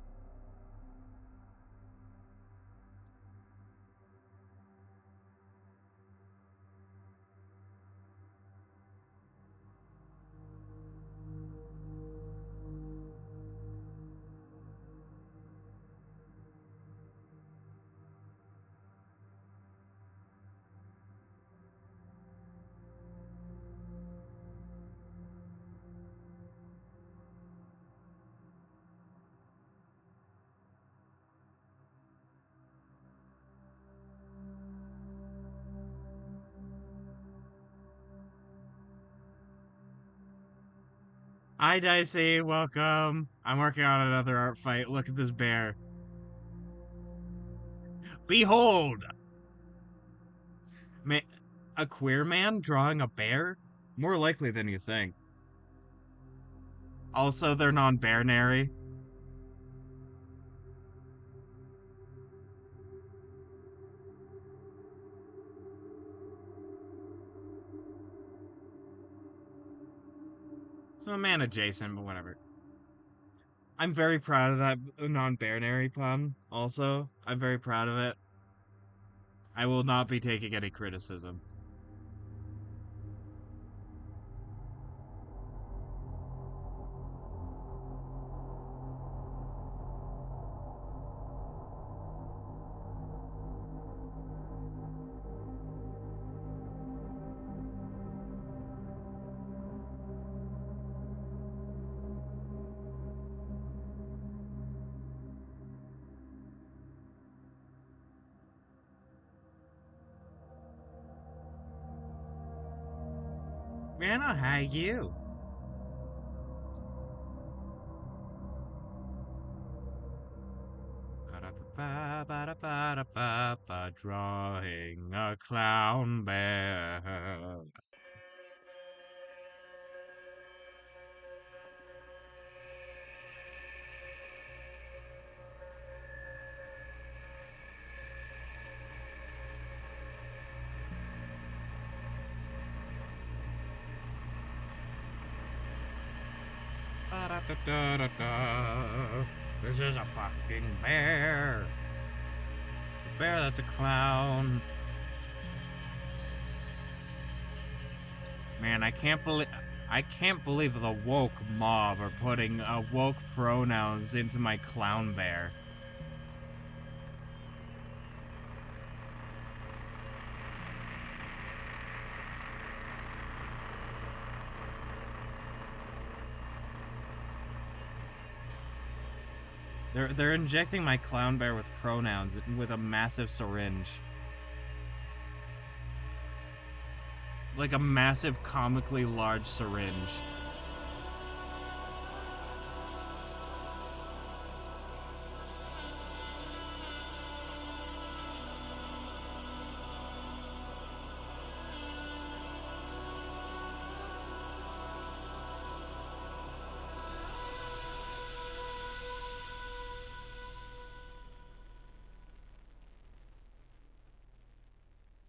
Hi, Dicey. Welcome. I'm working on another art fight. Look at this bear. Behold! Ma a queer man drawing a bear? More likely than you think. Also, they're non-binary. So a man adjacent, but whatever. I'm very proud of that non-binary pun, also. I'm very proud of it. I will not be taking any criticism. Rana, how you? Ba-da-ba-ba-da-ba-da-ba-ba, drawing a clown bear. Ba-da-da-da-da-da. This is a fucking bear. A bear that's a clown. Man, I can't believe the woke mob are putting woke pronouns into my clown bear. They're injecting my clown bear with pronouns with a massive syringe. Like a massive comically large syringe.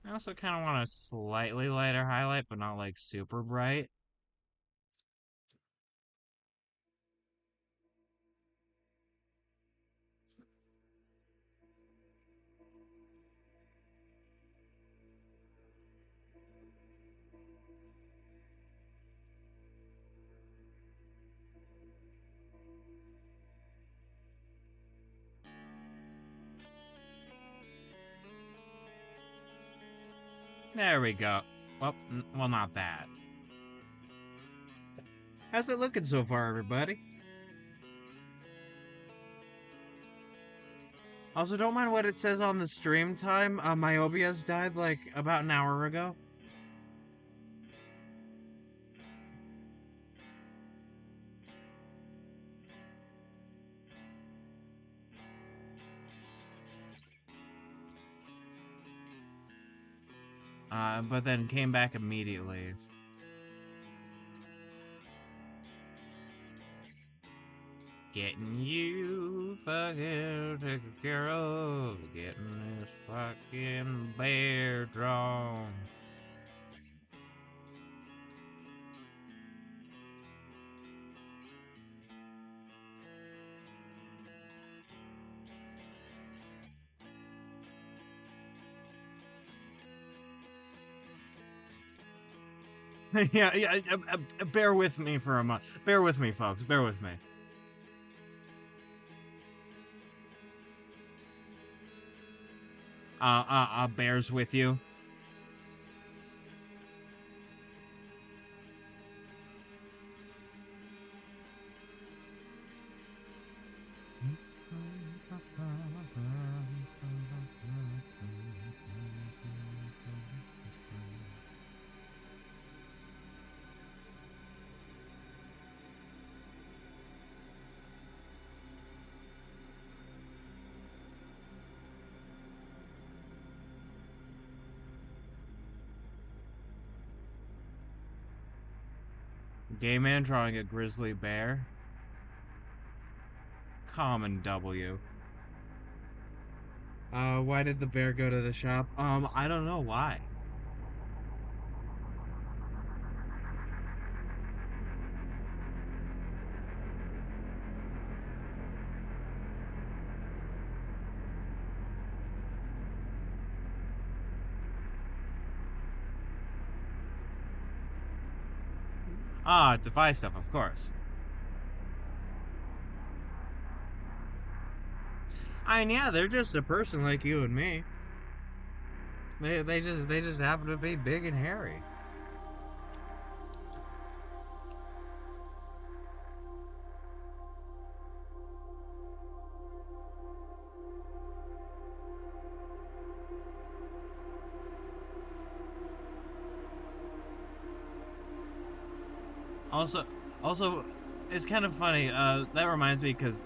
I also kind of want a slightly lighter highlight, but not like super bright. There we go. Well, not that. How's it looking so far, everybody? Also, don't mind what it says on the stream time. My OBS died like about an hour ago. But then came back immediately. Getting you fucking taken care of. Getting this fucking bear drawn. yeah, bear with me for a month. Bear with me, folks. Bear with me. Bears with you. Gay man drawing a grizzly bear. Common W. Why did the bear go to the shop? I don't know why. Device stuff, of course. I mean, yeah, they're just a person like you and me. They just happen to be big and hairy. Also, also, it's kind of funny. That reminds me because,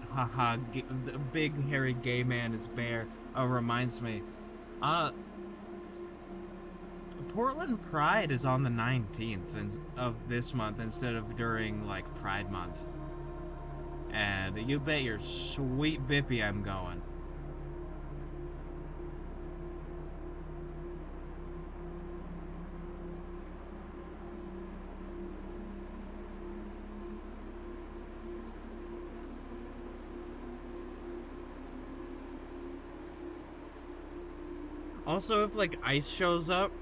haha, the big hairy gay man is bear. Reminds me. Uh, Portland Pride is on the 19th of this month instead of during like Pride Month, and you bet your sweet bippy I'm going. Also, if like Ice shows up,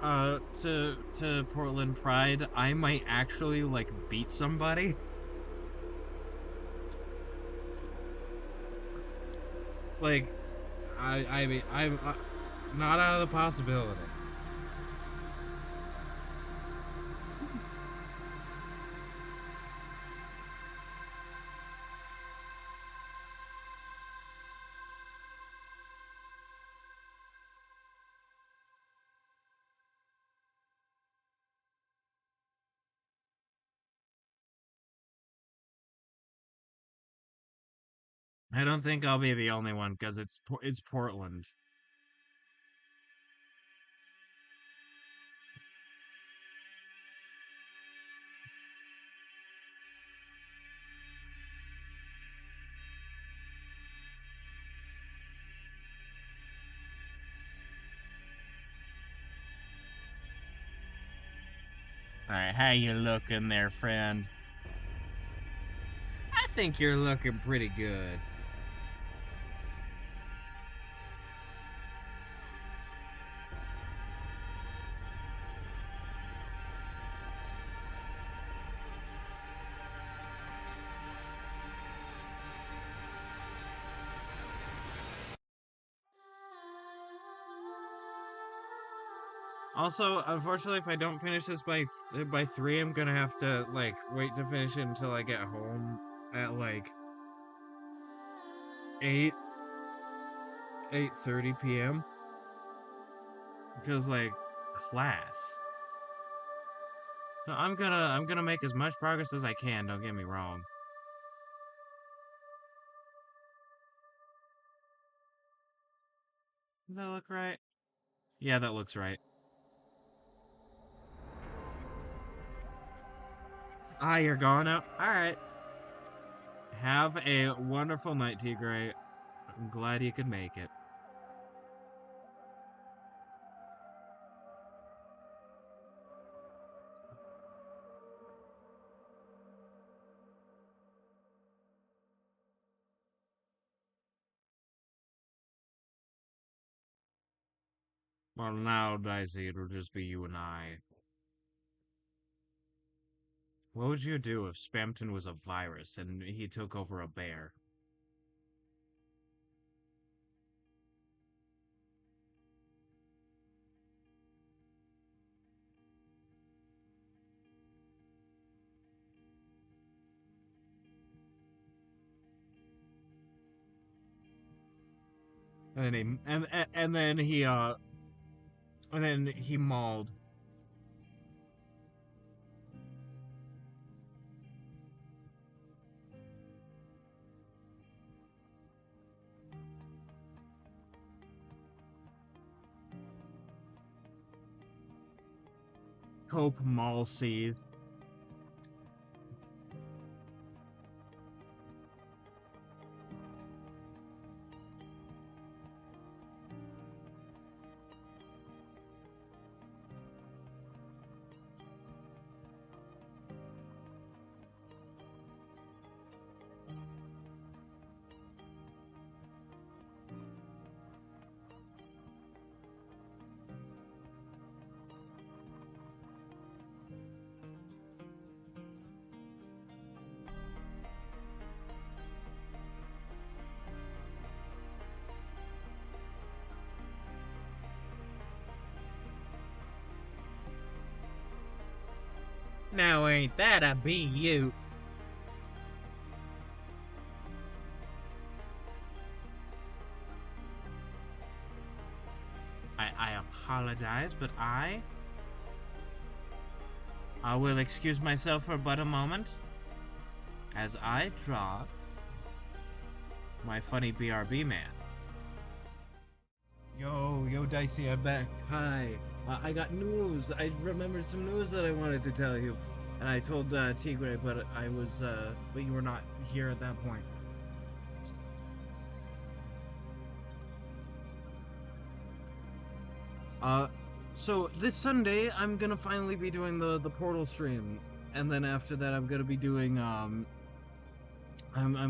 to Portland Pride, I might actually like beat somebody. Like, I mean, I'm not out of the possibility. I don't think I'll be the only one because it's Portland. All right, how you looking there, friend? I think you're looking pretty good. Also, unfortunately, if I don't finish this by 3, I'm gonna have to like wait to finish it until I get home at like 8 8:30 p.m. because like class. So I'm gonna make as much progress as I can. Don't get me wrong. Does that look right? Yeah, that looks right. Ah, you're gone now. All right. Have a wonderful night, T. Gray. I'm glad you could make it. Well, now, Dicey, it'll just be you and I. What would you do if Spamton was a virus and he took over a bear? And then and then he mauled Hope Malseeth. Now ain't that a BU? I apologize, but I will excuse myself for but a moment as I draw my funny BRB man. Yo, Dicey, I'm back. Hi. I got news. I remembered some news that I wanted to tell you. And I told Tigre, but but you were not here at that point. So this Sunday, I'm gonna finally be doing the Portal stream. And then after that, I'm gonna be doing, I'm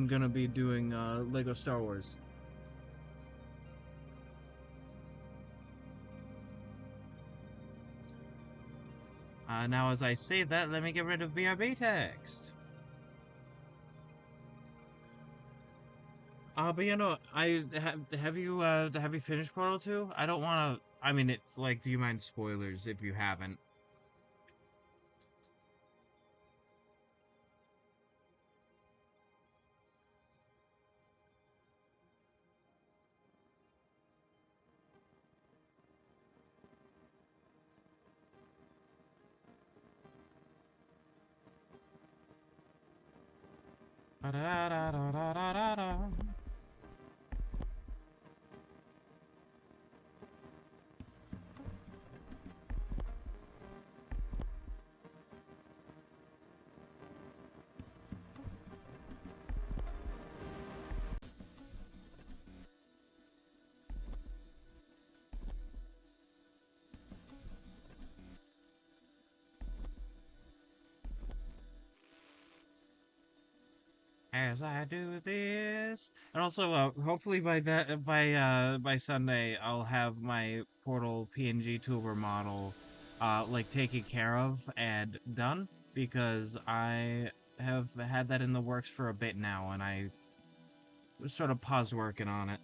gonna be doing, Lego Star Wars. Now as I say that, let me get rid of BRB text. But you know, have you finished Portal 2? I don't want to. I mean, it's like, do you mind spoilers if you haven't? Da-da-da-da-da-da-da. As I do this, and also, hopefully by Sunday, I'll have my Portal PNG tuber model, like taken care of and done, because I have had that in the works for a bit now, and I sort of paused working on it.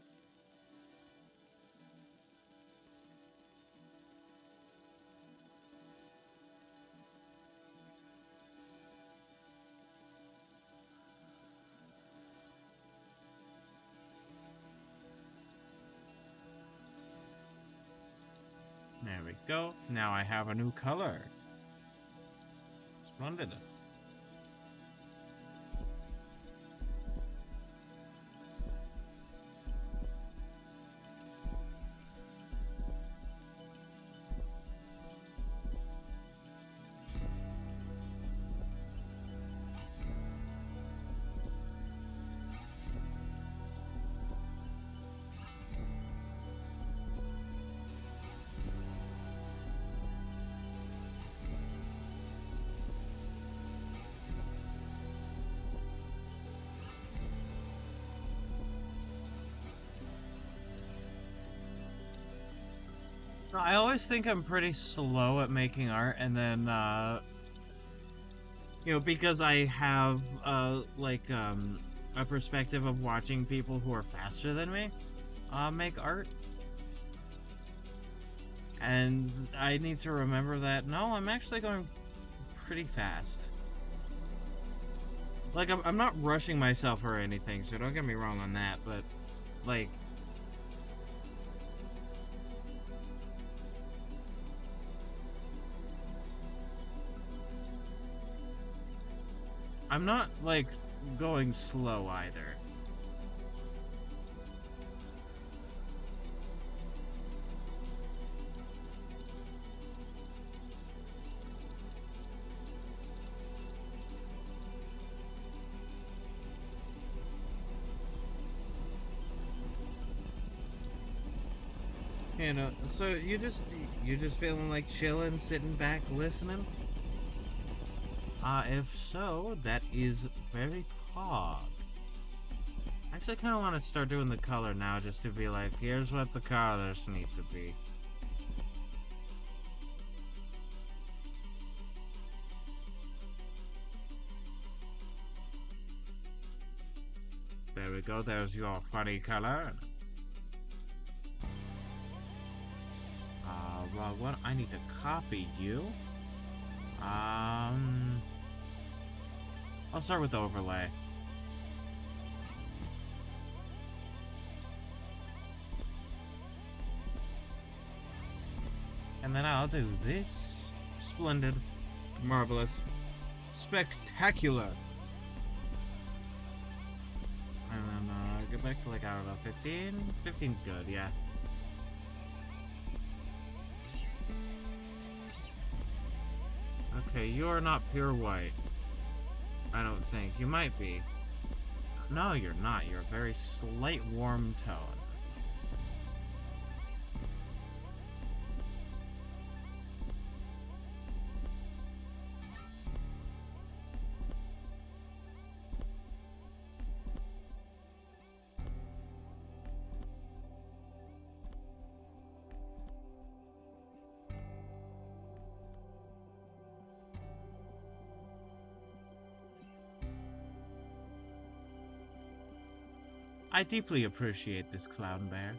There we go. Now I have a new color. Splendid. I always think I'm pretty slow at making art, and then, you know, because I have, a perspective of watching people who are faster than me, make art. And I need to remember that, no, I'm actually going pretty fast. Like, I'm not rushing myself or anything, so don't get me wrong on that, but, like, I'm not, like, going slow either. You know, so you're just feeling like chilling, sitting back, listening? If so, that is very pog. I actually kind of want to start doing the color now, just to be like, here's what the colors need to be. There we go, there's your funny color. Well, what? I need to copy you. I'll start with overlay. And then I'll do this. Splendid. Marvelous. Spectacular. And then, get back to, like, I don't know, 15? 15's good, yeah. Okay, you're not pure white. I don't think. You might be. No, you're not. You're a very slight warm tone. I deeply appreciate this, Clown Bear.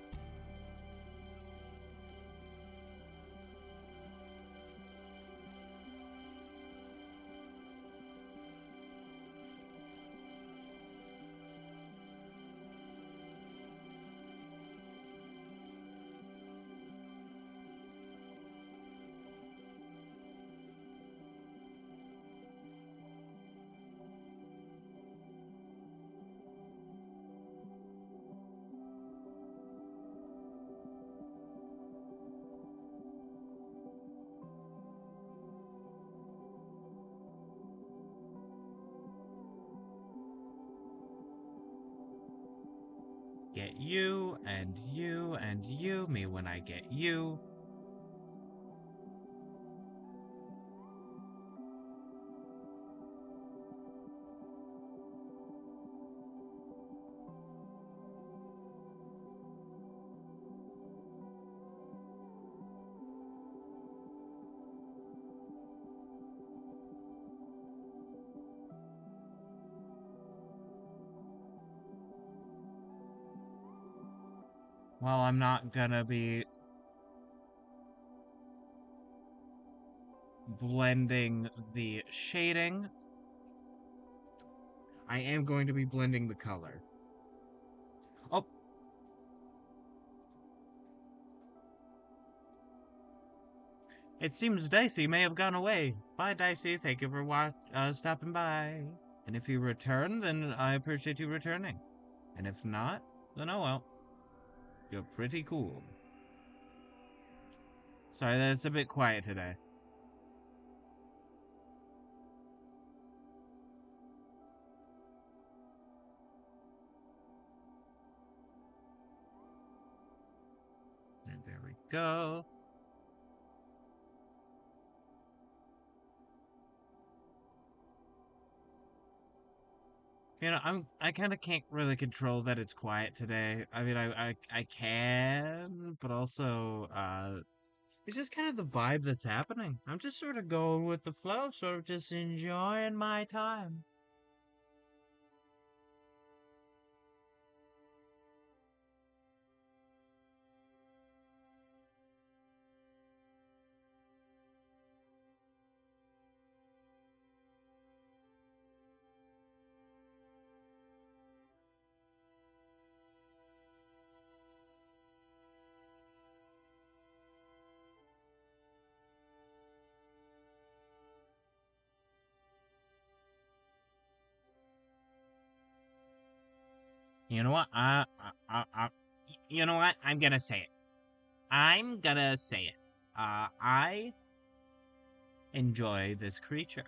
Get you, and you, and you, me when I get you. Well, I'm not gonna be blending the shading. I am going to be blending the color. Oh! It seems Dicey may have gone away. Bye, Dicey. Thank you for stopping by. And if you return, then I appreciate you returning. And if not, then oh well. You're pretty cool. Sorry that it's a bit quiet today. And there we go. You know, I kind of can't really control that it's quiet today. I mean, I can, but also, it's just kind of the vibe that's happening. I'm just sort of going with the flow, sort of just enjoying my time. You know what? You know what? I'm gonna say it. I'm gonna say it. I enjoy this creature.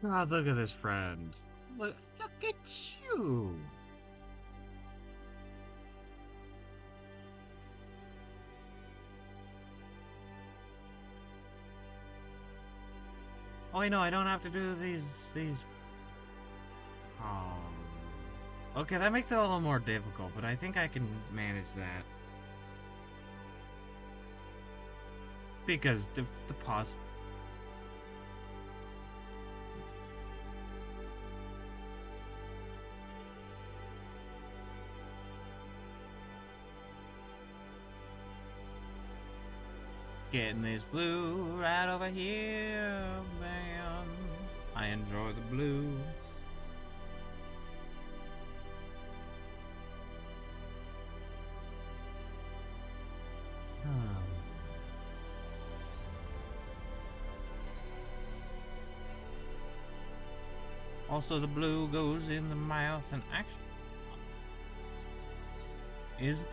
Ah, look at this friend. Look at you. Oh, I know, I don't have to do these. Oh. Okay, that makes it a little more difficult, but I think I can manage that. Because the pause. Getting this blue right over here, man. I enjoy the blue. Also, the blue goes in the mouth and actually is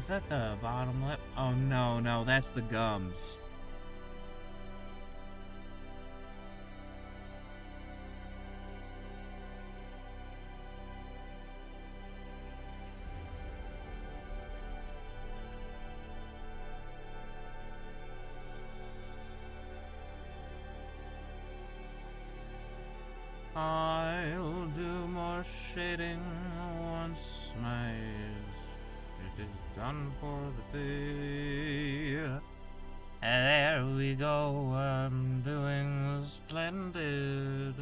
that the bottom lip? Oh no, that's the gums. I'll do more shading once my it is done for the day. And there we go, I'm doing splendid.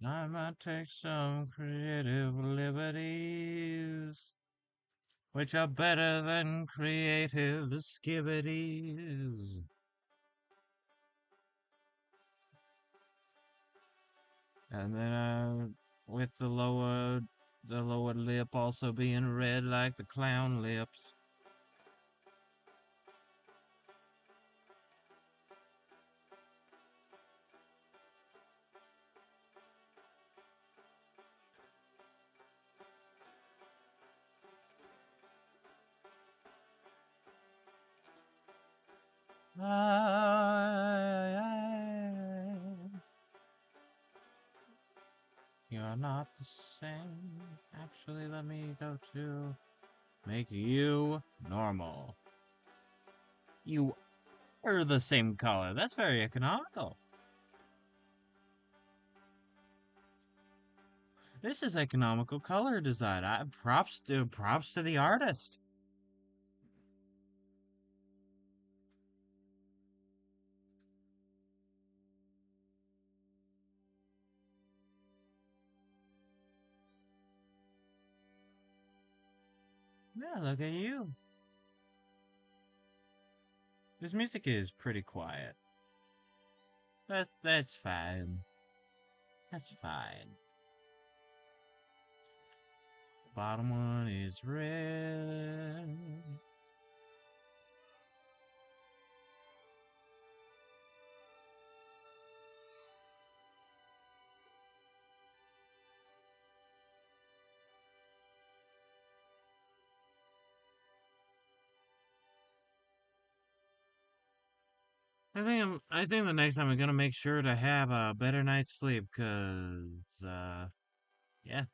I might take some creative liberties, which are better than creative skibbities. And then with the lower lip also being red like the clown lips. You're not the same. Actually, let me go to make you normal. You are the same color. That's very economical. This is economical color design. Props to the artist. Yeah, look at you. This music is pretty quiet. That's fine. That's fine. Bottom one is red. I think the next time I'm gonna make sure to have a better night's sleep, cause yeah,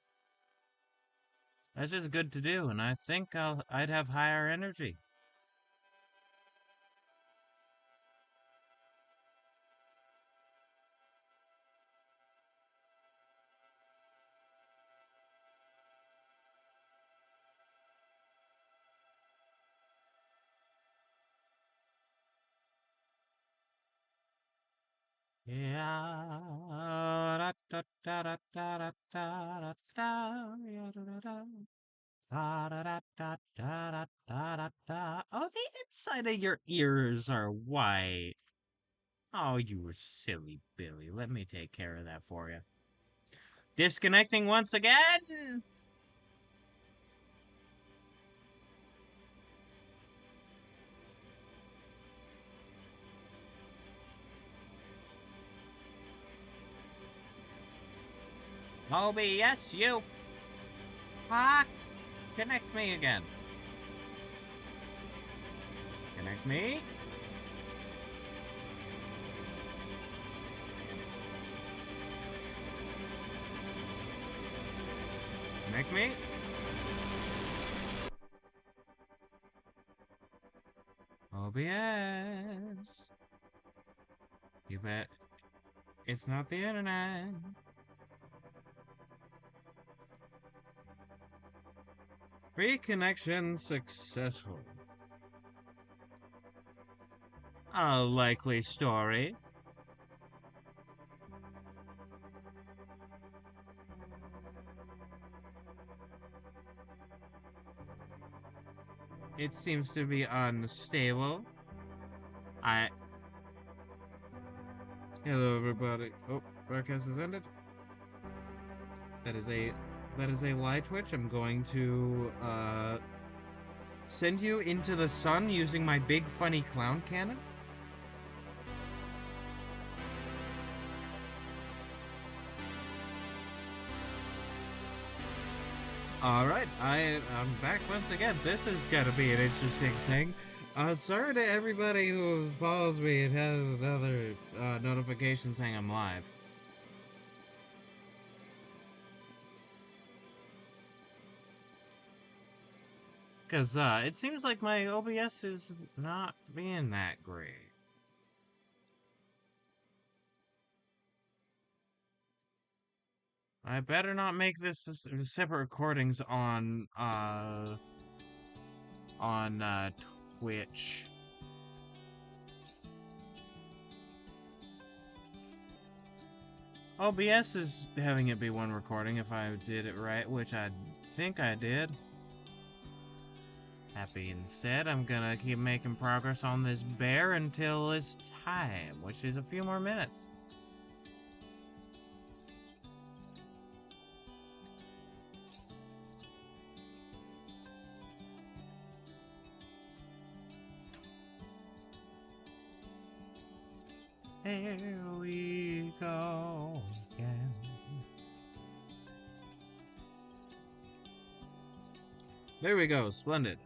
that's just good to do, and I think I'd have higher energy. Yeah. Da, da, da, da, da, da, da, da, yeah, da, da, da. Da, da, da, da, da, da, da, da. Oh, the inside of your ears are white. Oh, you were silly Billy. Let me take care of that for you. Disconnecting once again. Moby, yes, you. Ah, connect me again. Connect me. Make me? OBS. You bet. It's not the internet. Reconnection successful. A likely story. It seems to be unstable. Hello everybody. Oh, broadcast has ended. That is a light twitch. I'm going to send you into the sun using my big funny clown cannon. Alright, I'm back once again. This is gonna be an interesting thing. Sorry to everybody who follows me. It has another notification saying I'm live. Because it seems like my OBS is not being that great. I better not make this separate recordings on Twitch. OBS is having it be one recording if I did it right, which I think I did. That being said, I'm gonna keep making progress on this bear until it's time, which is a few more minutes. Here we go again. There we go, splendid.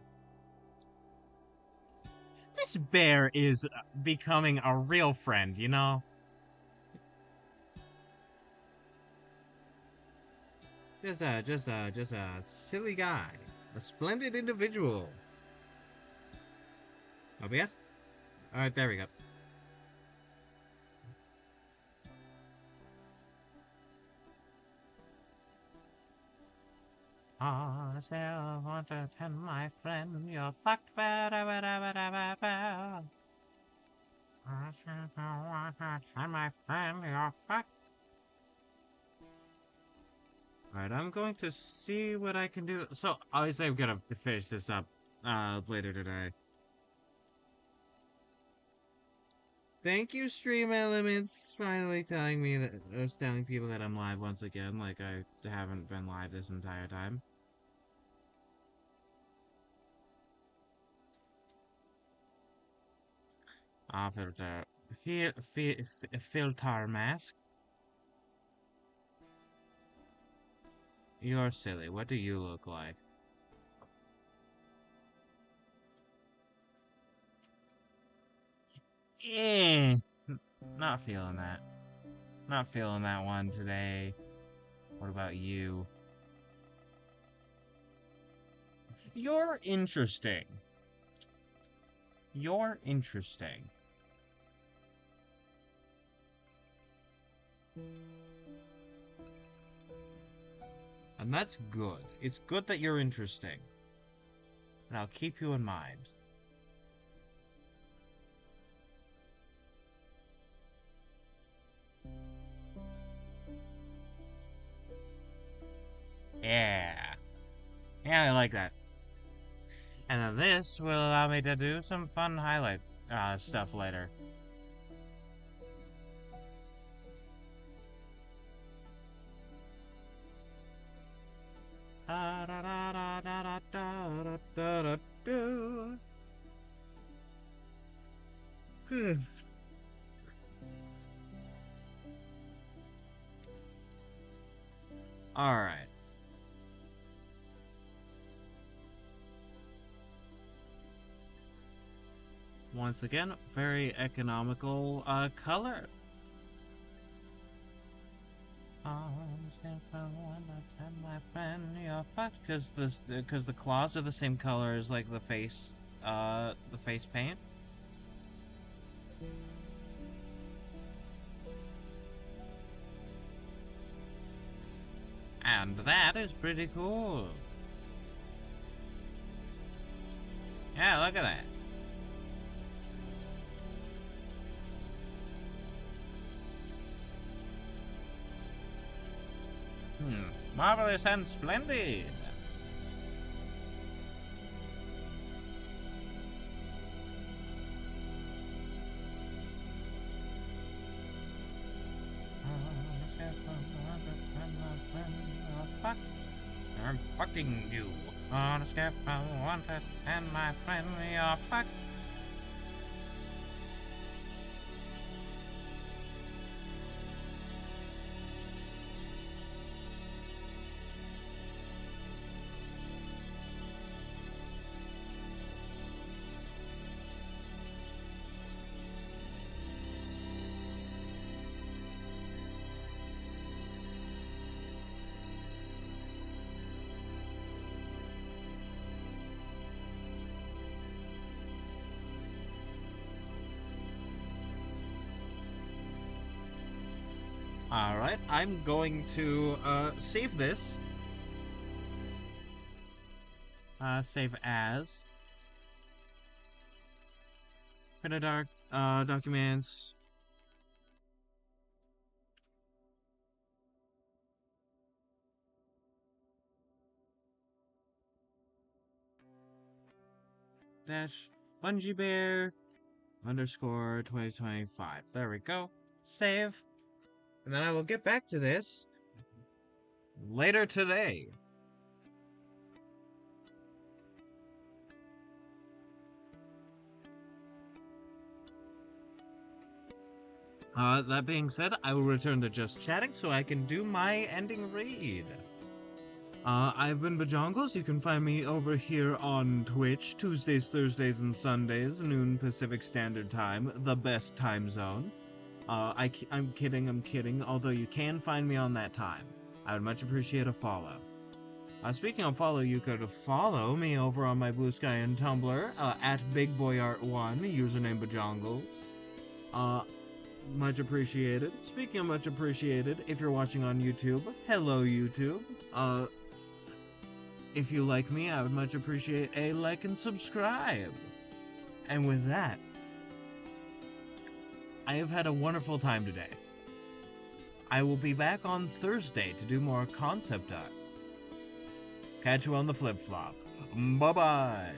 This bear is becoming a real friend, you know? Just a silly guy. A splendid individual. OBS? Alright, there we go. I still want to tell my friend you're fucked. I still want to tell my friend you're fucked. Alright, I'm going to see what I can do. So, obviously I'm gonna finish this up later today. Thank you, Stream Elements, finally telling me that, telling people that I'm live once again, like I haven't been live this entire time. Filter. Filter mask. You're silly. What do you look like? Eh. Not feeling that. Not feeling that one today. What about you? You're interesting. You're interesting. And that's good. It's good that you're interesting. And I'll keep you in mind. Yeah. Yeah, I like that. And then this will allow me to do some fun highlight stuff later. Alright. Once again, very economical color. My friend, you're fucked. Because the claws are the same color as like the face paint. And that is pretty cool. Yeah, look at that. Marvelous and splendid. I'm fucking you. On a scaffold, wanted, and my friend, you're fucked. Alright, I'm going to save this. Save as. Printed documents. Dash Bungee Bear _ 2025. There we go. Save. And then I will get back to this Later today. That being said, I will return to just chatting so I can do my ending read. I've been Bajongles. You can find me over here on Twitch, Tuesdays, Thursdays, and Sundays, noon Pacific Standard Time, the best time zone. I'm kidding, although you can find me on that time. I would much appreciate a follow. Speaking of follow, you could follow me over on my Bluesky and Tumblr, at BigBoyArt1, username Bajongles. Much appreciated. Speaking of much appreciated, if you're watching on YouTube, hello YouTube. If you like me, I would much appreciate a like and subscribe. And with that, I have had a wonderful time today. I will be back on Thursday to do more concept art. Catch you on the flip-flop. Bye-bye.